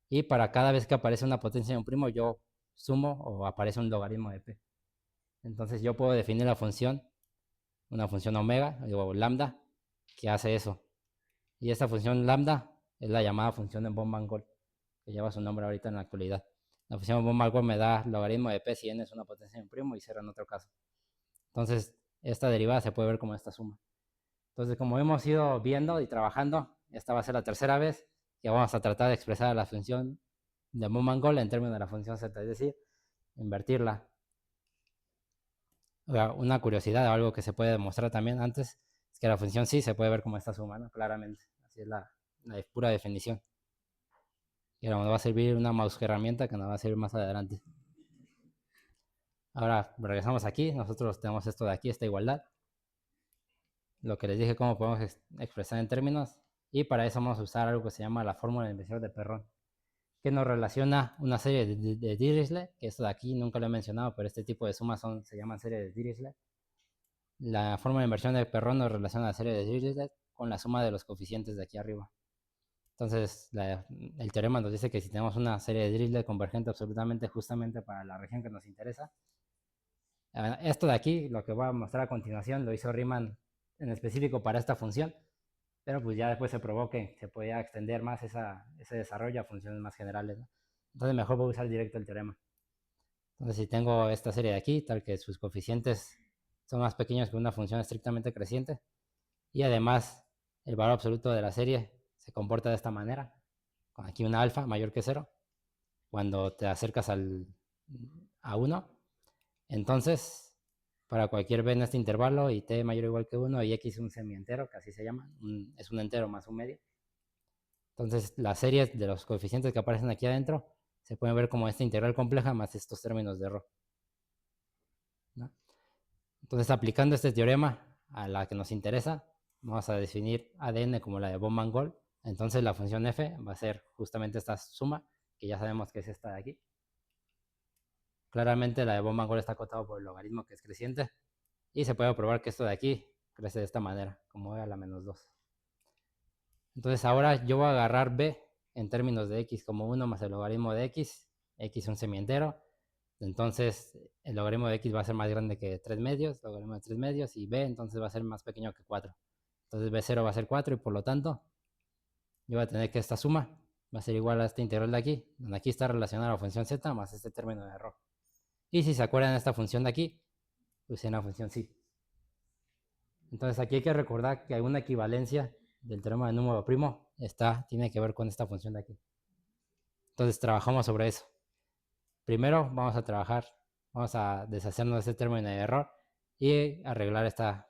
Y para cada vez que aparece una potencia de un primo, yo sumo o aparece un logaritmo de p. Entonces yo puedo definir una función omega, o lambda, que hace eso. Y esta función lambda es la llamada función de von Mangol, que lleva su nombre ahorita en la actualidad. La función de von Mangol me da logaritmo de p si n es una potencia de un primo y 0 en otro caso. Entonces, esta derivada se puede ver como esta suma. Entonces, como hemos ido viendo y trabajando, esta va a ser la tercera vez que vamos a tratar de expresar la función de von Mangol en términos de la función z, es decir, invertirla. Una curiosidad o algo que se puede demostrar también antes es que la función sí se puede ver como esta suma, ¿no? Claramente. Así es la pura definición. Y ahora nos va a servir una mouse herramienta que nos va a servir más adelante. Ahora regresamos aquí, nosotros tenemos esto de aquí, esta igualdad. Lo que les dije, cómo podemos expresar en términos. Y para eso vamos a usar algo que se llama la fórmula de inversión de Perron, que nos relaciona una serie de Dirichlet, que esto de aquí nunca lo he mencionado, pero este tipo de sumas se llaman serie de Dirichlet. La fórmula de inversión de Perron nos relaciona la serie de Dirichlet con la suma de los coeficientes de aquí arriba. Entonces, el teorema nos dice que si tenemos una serie de Dirichlet convergente absolutamente justamente para la región que nos interesa, esto de aquí, lo que voy a mostrar a continuación, lo hizo Riemann en específico para esta función, pero pues ya después se probó que se podía extender más ese desarrollo a funciones más generales, ¿no? Entonces mejor voy a usar directo el teorema. Entonces si tengo esta serie de aquí, tal que sus coeficientes son más pequeños que una función estrictamente creciente, y además el valor absoluto de la serie se comporta de esta manera, con aquí una alfa mayor que 0, cuando te acercas a 1, entonces para cualquier b en este intervalo y t mayor o igual que 1 y x un semientero, que así se llama, es un entero más un medio. Entonces las series de los coeficientes que aparecen aquí adentro se pueden ver como esta integral compleja más estos términos de ρ, ¿no? Entonces aplicando este teorema a la que nos interesa, vamos a definir ADN como la de Bowman-Gold. Entonces la función f va a ser justamente esta suma, que ya sabemos que es esta de aquí. Claramente la de Bowman-Gold está acotado por el logaritmo que es creciente, y se puede probar que esto de aquí crece de esta manera, como e a la menos 2. Entonces ahora yo voy a agarrar b en términos de x como 1 más el logaritmo de x un semientero. Entonces el logaritmo de x va a ser más grande que 3 medios, logaritmo de 3 medios, y b entonces va a ser más pequeño que 4. Entonces b0 va a ser 4 y por lo tanto yo voy a tener que esta suma va a ser igual a esta integral de aquí, donde aquí está relacionada la función z más este término de ρ. Y si se acuerdan de esta función de aquí, usé la función psi. Entonces aquí hay que recordar que alguna equivalencia del teorema de número primo tiene que ver con esta función de aquí. Entonces trabajamos sobre eso. Primero vamos a deshacernos de este término de error y arreglar esta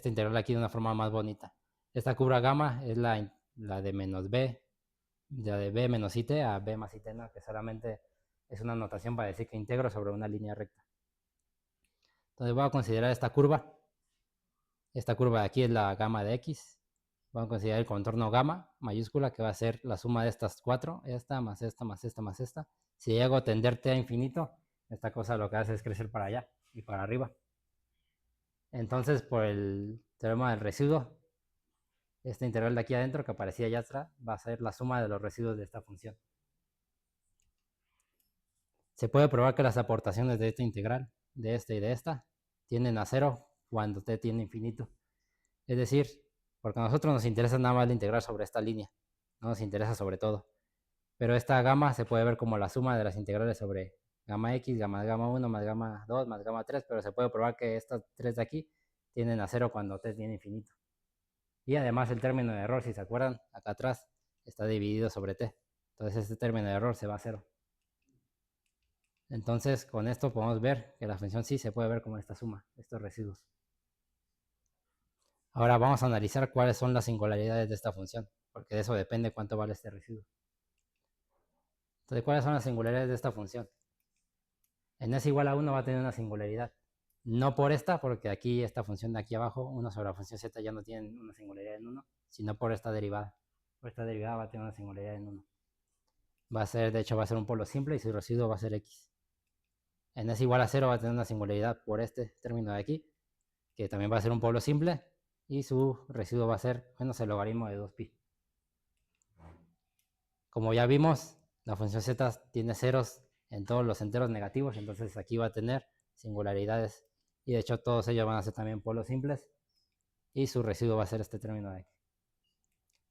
integral aquí de una forma más bonita. Esta curva gamma es la de menos b, de b menos it a b más it, ¿no? Que solamente es una notación para decir que integro sobre una línea recta. Entonces voy a considerar esta curva. Esta curva de aquí es la gamma de x. Vamos a considerar el contorno gamma mayúscula, que va a ser la suma de estas 4, esta más esta más esta más esta. Si llego a tender t a infinito, esta cosa lo que hace es crecer para allá y para arriba. Entonces, por el teorema del residuo, esta integral de aquí adentro que aparecía allá atrás va a ser la suma de los residuos de esta función. Se puede probar que las aportaciones de esta integral, de esta y de esta, tienden a 0 cuando t tiende a infinito. Es decir, porque a nosotros nos interesa nada más la integral sobre esta línea, no nos interesa sobre todo. Pero esta gamma se puede ver como la suma de las integrales sobre gamma x, gamma 1, más gamma 2, más gamma 3, pero se puede probar que estas 3 de aquí tienden a 0 cuando t tiene infinito. Y además el término de error, si se acuerdan, acá atrás está dividido sobre t. Entonces este término de error se va a 0. Entonces con esto podemos ver que la función sí se puede ver como esta suma, estos residuos. Ahora vamos a analizar cuáles son las singularidades de esta función, porque de eso depende cuánto vale este residuo. Entonces, ¿cuáles son las singularidades de esta función? En s igual a 1 va a tener una singularidad. No por esta, porque aquí esta función de aquí abajo, 1 sobre la función z ya no tiene una singularidad en 1, sino por esta derivada. Por esta derivada va a tener una singularidad en 1. De hecho, va a ser un polo simple y su residuo va a ser x. En s igual a 0 va a tener una singularidad por este término de aquí, que también va a ser un polo simple, y su residuo va a ser menos el logaritmo de 2pi. Como ya vimos, la función z tiene ceros en todos los enteros negativos, entonces aquí va a tener singularidades, y de hecho todos ellos van a ser también polos simples, y su residuo va a ser este término de aquí.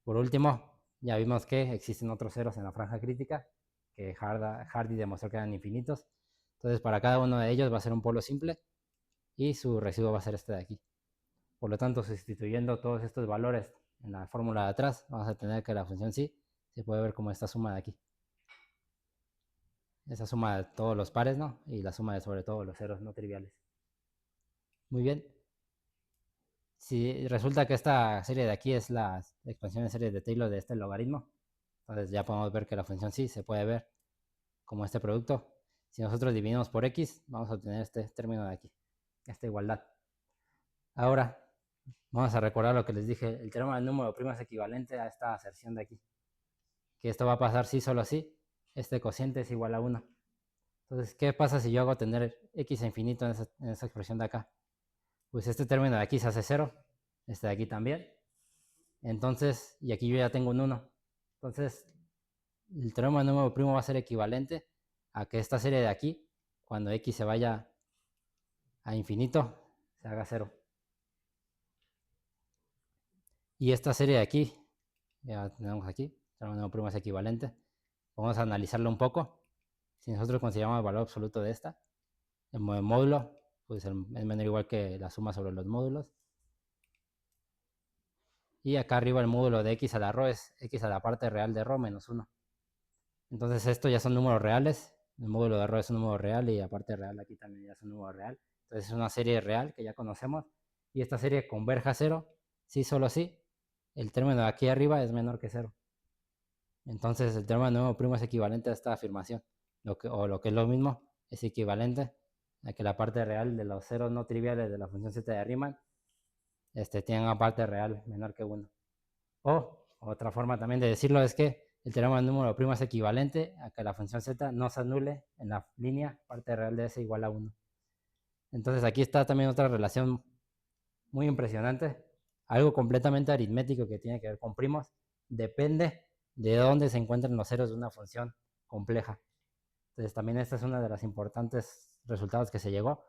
Por último, ya vimos que existen otros ceros en la franja crítica, que Hardy demostró que eran infinitos. Entonces para cada uno de ellos va a ser un polo simple, y su residuo va a ser este de aquí. Por lo tanto, sustituyendo todos estos valores en la fórmula de atrás, vamos a tener que la función sí se puede ver como esta suma de aquí. Esa suma de todos los pares, ¿no? Y la suma de sobre todo los ceros no triviales. Muy bien. Si resulta que esta serie de aquí es la expansión de serie de Taylor de este logaritmo, entonces ya podemos ver que la función sí se puede ver como este producto. Si nosotros dividimos por x, vamos a obtener este término de aquí, esta igualdad. Ahora, vamos a recordar lo que les dije. El teorema del número primo es equivalente a esta aserción de aquí. Que esto va a pasar sí solo sí. Este cociente es igual a 1. Entonces, ¿qué pasa si yo hago tener x a infinito en esa expresión de acá? Pues este término de aquí se hace 0. Este de aquí también. Entonces, y aquí yo ya tengo un 1. Entonces, el teorema del número primo va a ser equivalente a que esta serie de aquí, cuando x se vaya a infinito, se haga 0. Y esta serie de aquí, ya tenemos aquí, el teorema del número primo es equivalente. Vamos a analizarlo un poco. Si nosotros consideramos el valor absoluto de esta, el módulo, pues es menor o igual que la suma sobre los módulos. Y acá arriba el módulo de x a la ρ es x a la parte real de ρ menos 1. Entonces esto ya son números reales. El módulo de ρ es un número real y la parte real aquí también ya es un número real. Entonces es una serie real que ya conocemos. Y esta serie converge a 0, sí, solo sí. El término de aquí arriba es menor que 0. Entonces el teorema de número primo es equivalente a esta afirmación. O lo que es lo mismo, es equivalente a que la parte real de los ceros no triviales de la función z de Riemann tienen una parte real menor que 1. O otra forma también de decirlo es que el teorema del número primo es equivalente a que la función z no se anule en la línea parte real de s igual a 1. Entonces aquí está también otra relación muy impresionante, algo completamente aritmético que tiene que ver con primos, depende de dónde se encuentran los ceros de una función compleja. Entonces también esta es una de las importantes resultados que se llegó.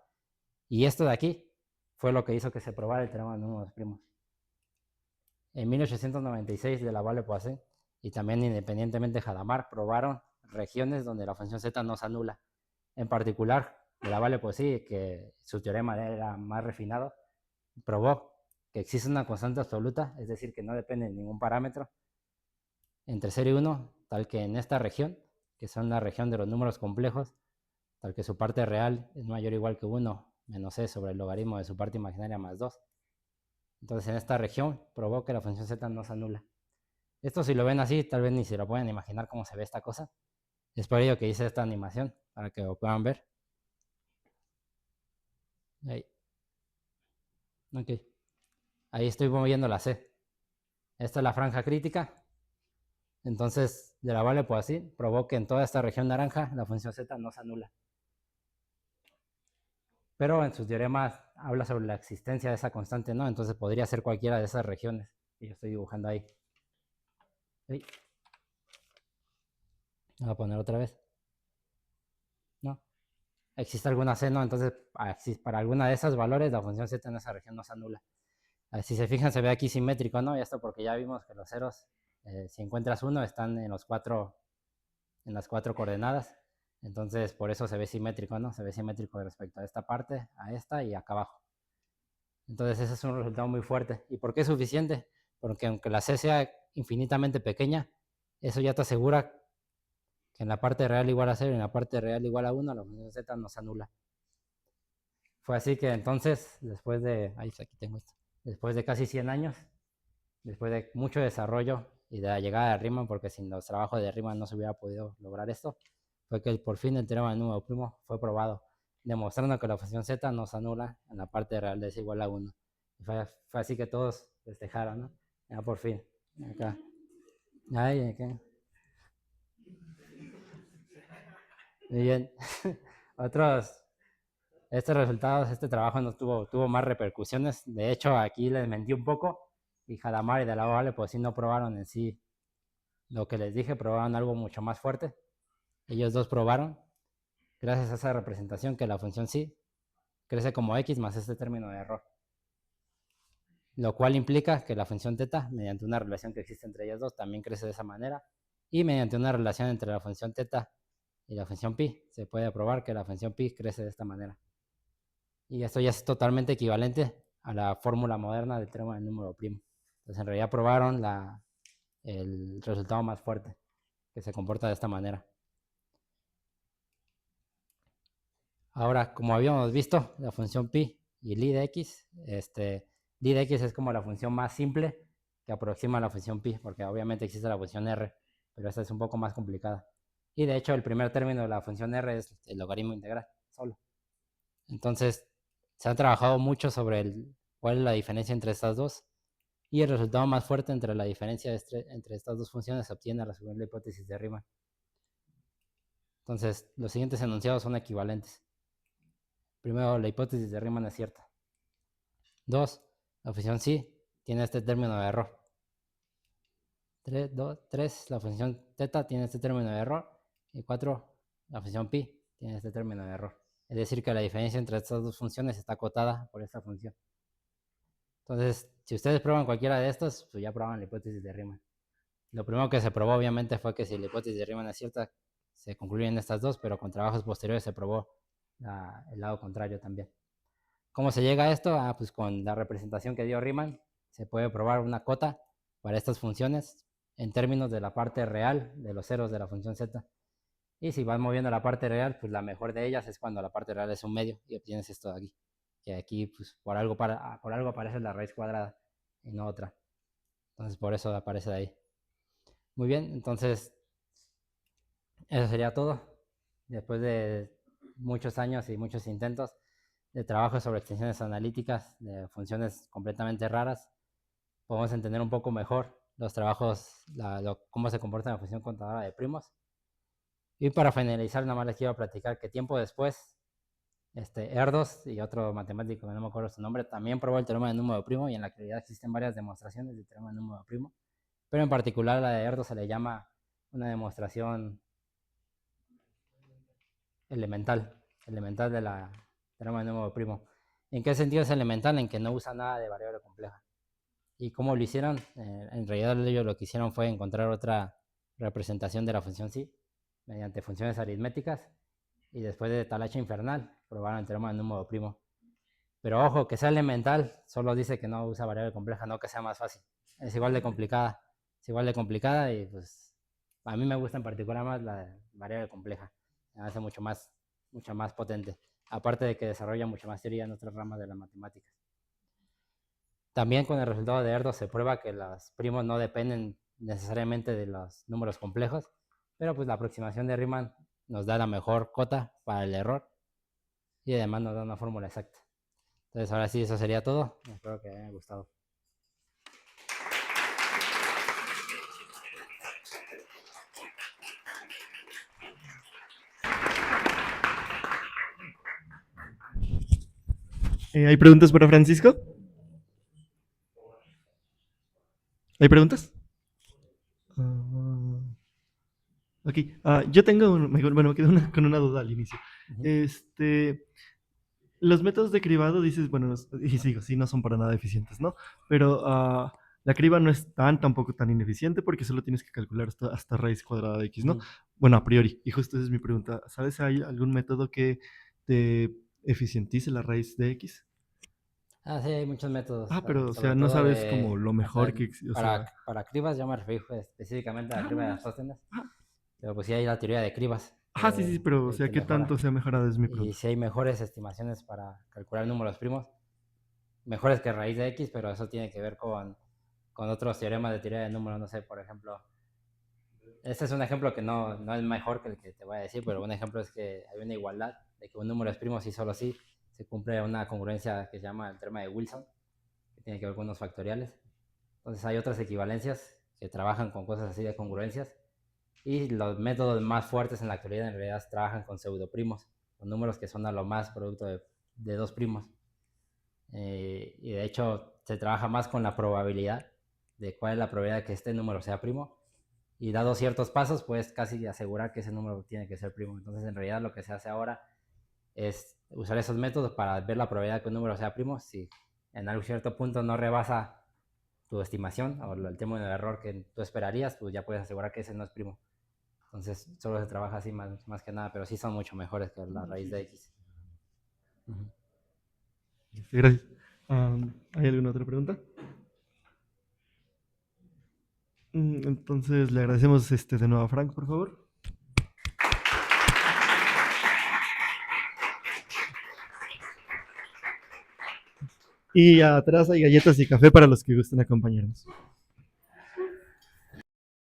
Y esto de aquí fue lo que hizo que se probara el teorema de números primos. En 1896 de Lavoisier y también independientemente Hadamard probaron regiones donde la función z no se anula. En particular, de Lavoisier, que su teorema era más refinado, probó que existe una constante absoluta, es decir, que no depende de ningún parámetro, entre 0 y 1, tal que en esta región, que son la región de los números complejos, tal que su parte real es mayor o igual que 1 menos e sobre el logaritmo de su parte imaginaria más 2. Entonces en esta región probó que la función z no se anula. Esto si lo ven así, tal vez ni se lo pueden imaginar cómo se ve esta cosa. Es por ello que hice esta animación, para que lo puedan ver. Ahí. Ok. Ahí estoy moviendo la C. Esta es la franja crítica. Entonces, de Lavoisier probó que en toda esta región naranja la función z no se anula. Pero en sus teoremas habla sobre la existencia de esa constante, ¿no? Entonces podría ser cualquiera de esas regiones que yo estoy dibujando ahí. ¿Sí? Voy a poner otra vez. ¿No? Existe alguna C, ¿no? Entonces, para alguna de esas valores, la función z en esa región no se anula. Si se fijan, se ve aquí simétrico, ¿no? Y esto porque ya vimos que los ceros, si encuentras uno, están en las cuatro coordenadas. Entonces, por eso se ve simétrico, ¿no? Se ve simétrico respecto a esta parte, a esta y acá abajo. Entonces, ese es un resultado muy fuerte. ¿Y por qué es suficiente? Porque aunque la C sea infinitamente pequeña, eso ya te asegura que en la parte real igual a 0 y en la parte real igual a 1, la función z no se anula. Fue así que entonces, después de, aquí tengo esto, después de casi 100 años, después de mucho desarrollo y de la llegada de Riemann, porque sin los trabajos de Riemann no se hubiera podido lograr esto, fue que por fin el teorema del número primo fue probado, demostrando que la función z no se anula en la parte real de s igual a 1. Y fue así que todos festejaron, ¿no? Ya por fin. Acá. Ay, acá. Muy bien. Estos resultados, este trabajo no tuvo más repercusiones. De hecho, aquí les mentí un poco y Hadamard y de la Vale pues sí no probaron en sí lo que les dije, probaron algo mucho más fuerte. Ellos dos probaron, gracias a esa representación, que la función sí crece como x más este término de error. Lo cual implica que la función θ, mediante una relación que existe entre ellas dos, también crece de esa manera. Y mediante una relación entre la función θ y la función pi, se puede probar que la función pi crece de esta manera. Y esto ya es totalmente equivalente a la fórmula moderna del teorema del número primo. Entonces, en realidad probaron el resultado más fuerte, que se comporta de esta manera. Ahora, como habíamos visto, la función pi y el i de x, i de x es como la función más simple que aproxima a la función pi, porque obviamente existe la función r, pero esta es un poco más complicada. Y de hecho el primer término de la función R es el logaritmo integral, solo. Entonces se ha trabajado mucho sobre cuál es la diferencia entre estas dos. Y el resultado más fuerte entre la diferencia entre estas dos funciones se obtiene al resolver la hipótesis de Riemann. Entonces, los siguientes enunciados son equivalentes. Primero, la hipótesis de Riemann es cierta. 2. La función psi tiene este término de error. 3. La función θ tiene este término de error. Y 4. La función pi tiene este término de error. Es decir, que la diferencia entre estas dos funciones está acotada por esta función. Entonces, si ustedes prueban cualquiera de estos, pues ya probaban la hipótesis de Riemann. Lo primero que se probó, obviamente, fue que si la hipótesis de Riemann es cierta, se concluyen estas dos, pero con trabajos posteriores se probó el lado contrario también. ¿Cómo se llega a esto? Pues con la representación que dio Riemann, se puede probar una cota para estas funciones en términos de la parte real de los ceros de la función z. Y si vas moviendo la parte real, pues la mejor de ellas es cuando la parte real es un medio y obtienes esto de aquí. Que aquí, pues por algo aparece la raíz cuadrada y no otra. Entonces, por eso aparece de ahí. Muy bien, entonces, eso sería todo. Después de muchos años y muchos intentos de trabajo sobre extensiones analíticas de funciones completamente raras, podemos entender un poco mejor los trabajos, cómo se comporta la función contadora de primos. Y para finalizar, nada más les quiero platicar que tiempo después, Erdos y otro matemático que no me acuerdo su nombre, también probó el teorema de número primo, y en la actualidad existen varias demostraciones del teorema de número primo, pero en particular la de Erdos se le llama una demostración elemental de la teorema de número primo. ¿En qué sentido es elemental? En que no usa nada de variable compleja. ¿Y cómo lo hicieron? En realidad ellos lo que hicieron fue encontrar otra representación de la función psi mediante funciones aritméticas, y después de tal hacha infernal probaron el teorema de número primo. Pero ojo, que sea elemental solo dice que no usa variable compleja, no que sea más fácil. Es igual de complicada. Y pues a mí me gusta en particular más la variable compleja. Me hace mucho más potente. Aparte de que desarrolla mucho más teoría en otras ramas de las matemáticas. También con el resultado de Erdos se prueba que los primos no dependen necesariamente de los números complejos, pero pues la aproximación de Riemann nos da la mejor cota para el error y además nos da una fórmula exacta. Entonces ahora sí, eso sería todo. Espero que haya gustado. ¿Hay preguntas para Francisco? ¿Hay preguntas? Ok, yo tengo, me quedé con una duda al inicio. Los métodos de cribado, dices, bueno, y sigo, sí, no son para nada eficientes, ¿no? Pero la criba no es tampoco tan ineficiente porque solo tienes que calcular hasta raíz cuadrada de x, ¿no? Bueno, a priori, y justo esa es mi pregunta. ¿Sabes si hay algún método que te eficientice la raíz de x? Sí, hay muchos métodos. Pero, o sea, no sabes como lo mejor que... O sea... Para cribas yo me refiero específicamente a la criba de Aristóteles, pero pues sí hay la teoría de cribas. Sí, pero, o sea, ¿qué tanto se ha mejorado? Es mi pregunta. Y si hay mejores estimaciones para calcular números primos, mejores que raíz de x, pero eso tiene que ver con otros teoremas de teoría de números, no sé, por ejemplo. Este es un ejemplo que no es mejor que el que te voy a decir, pero un ejemplo es que hay una igualdad de que un número es primo si solo si se cumple una congruencia que se llama el teorema de Wilson, que tiene que ver con unos factoriales. Entonces hay otras equivalencias que trabajan con cosas así de congruencias, y los métodos más fuertes en la actualidad en realidad trabajan con pseudoprimos, con números que son a lo más producto de dos primos. Y de hecho se trabaja más con la probabilidad de cuál es la probabilidad de que este número sea primo, y dado ciertos pasos puedes casi asegurar que ese número tiene que ser primo. Entonces en realidad lo que se hace ahora es usar esos métodos para ver la probabilidad de que un número sea primo. Si en algún cierto punto no rebasa tu estimación o el término de error que tú esperarías, pues ya puedes asegurar que ese no es primo. Entonces solo se trabaja así más que nada, pero sí son mucho mejores que la raíz de x. Gracias. ¿Hay alguna otra pregunta? Entonces le agradecemos de nuevo a Frank, por favor. Y atrás hay galletas y café para los que gusten acompañarnos.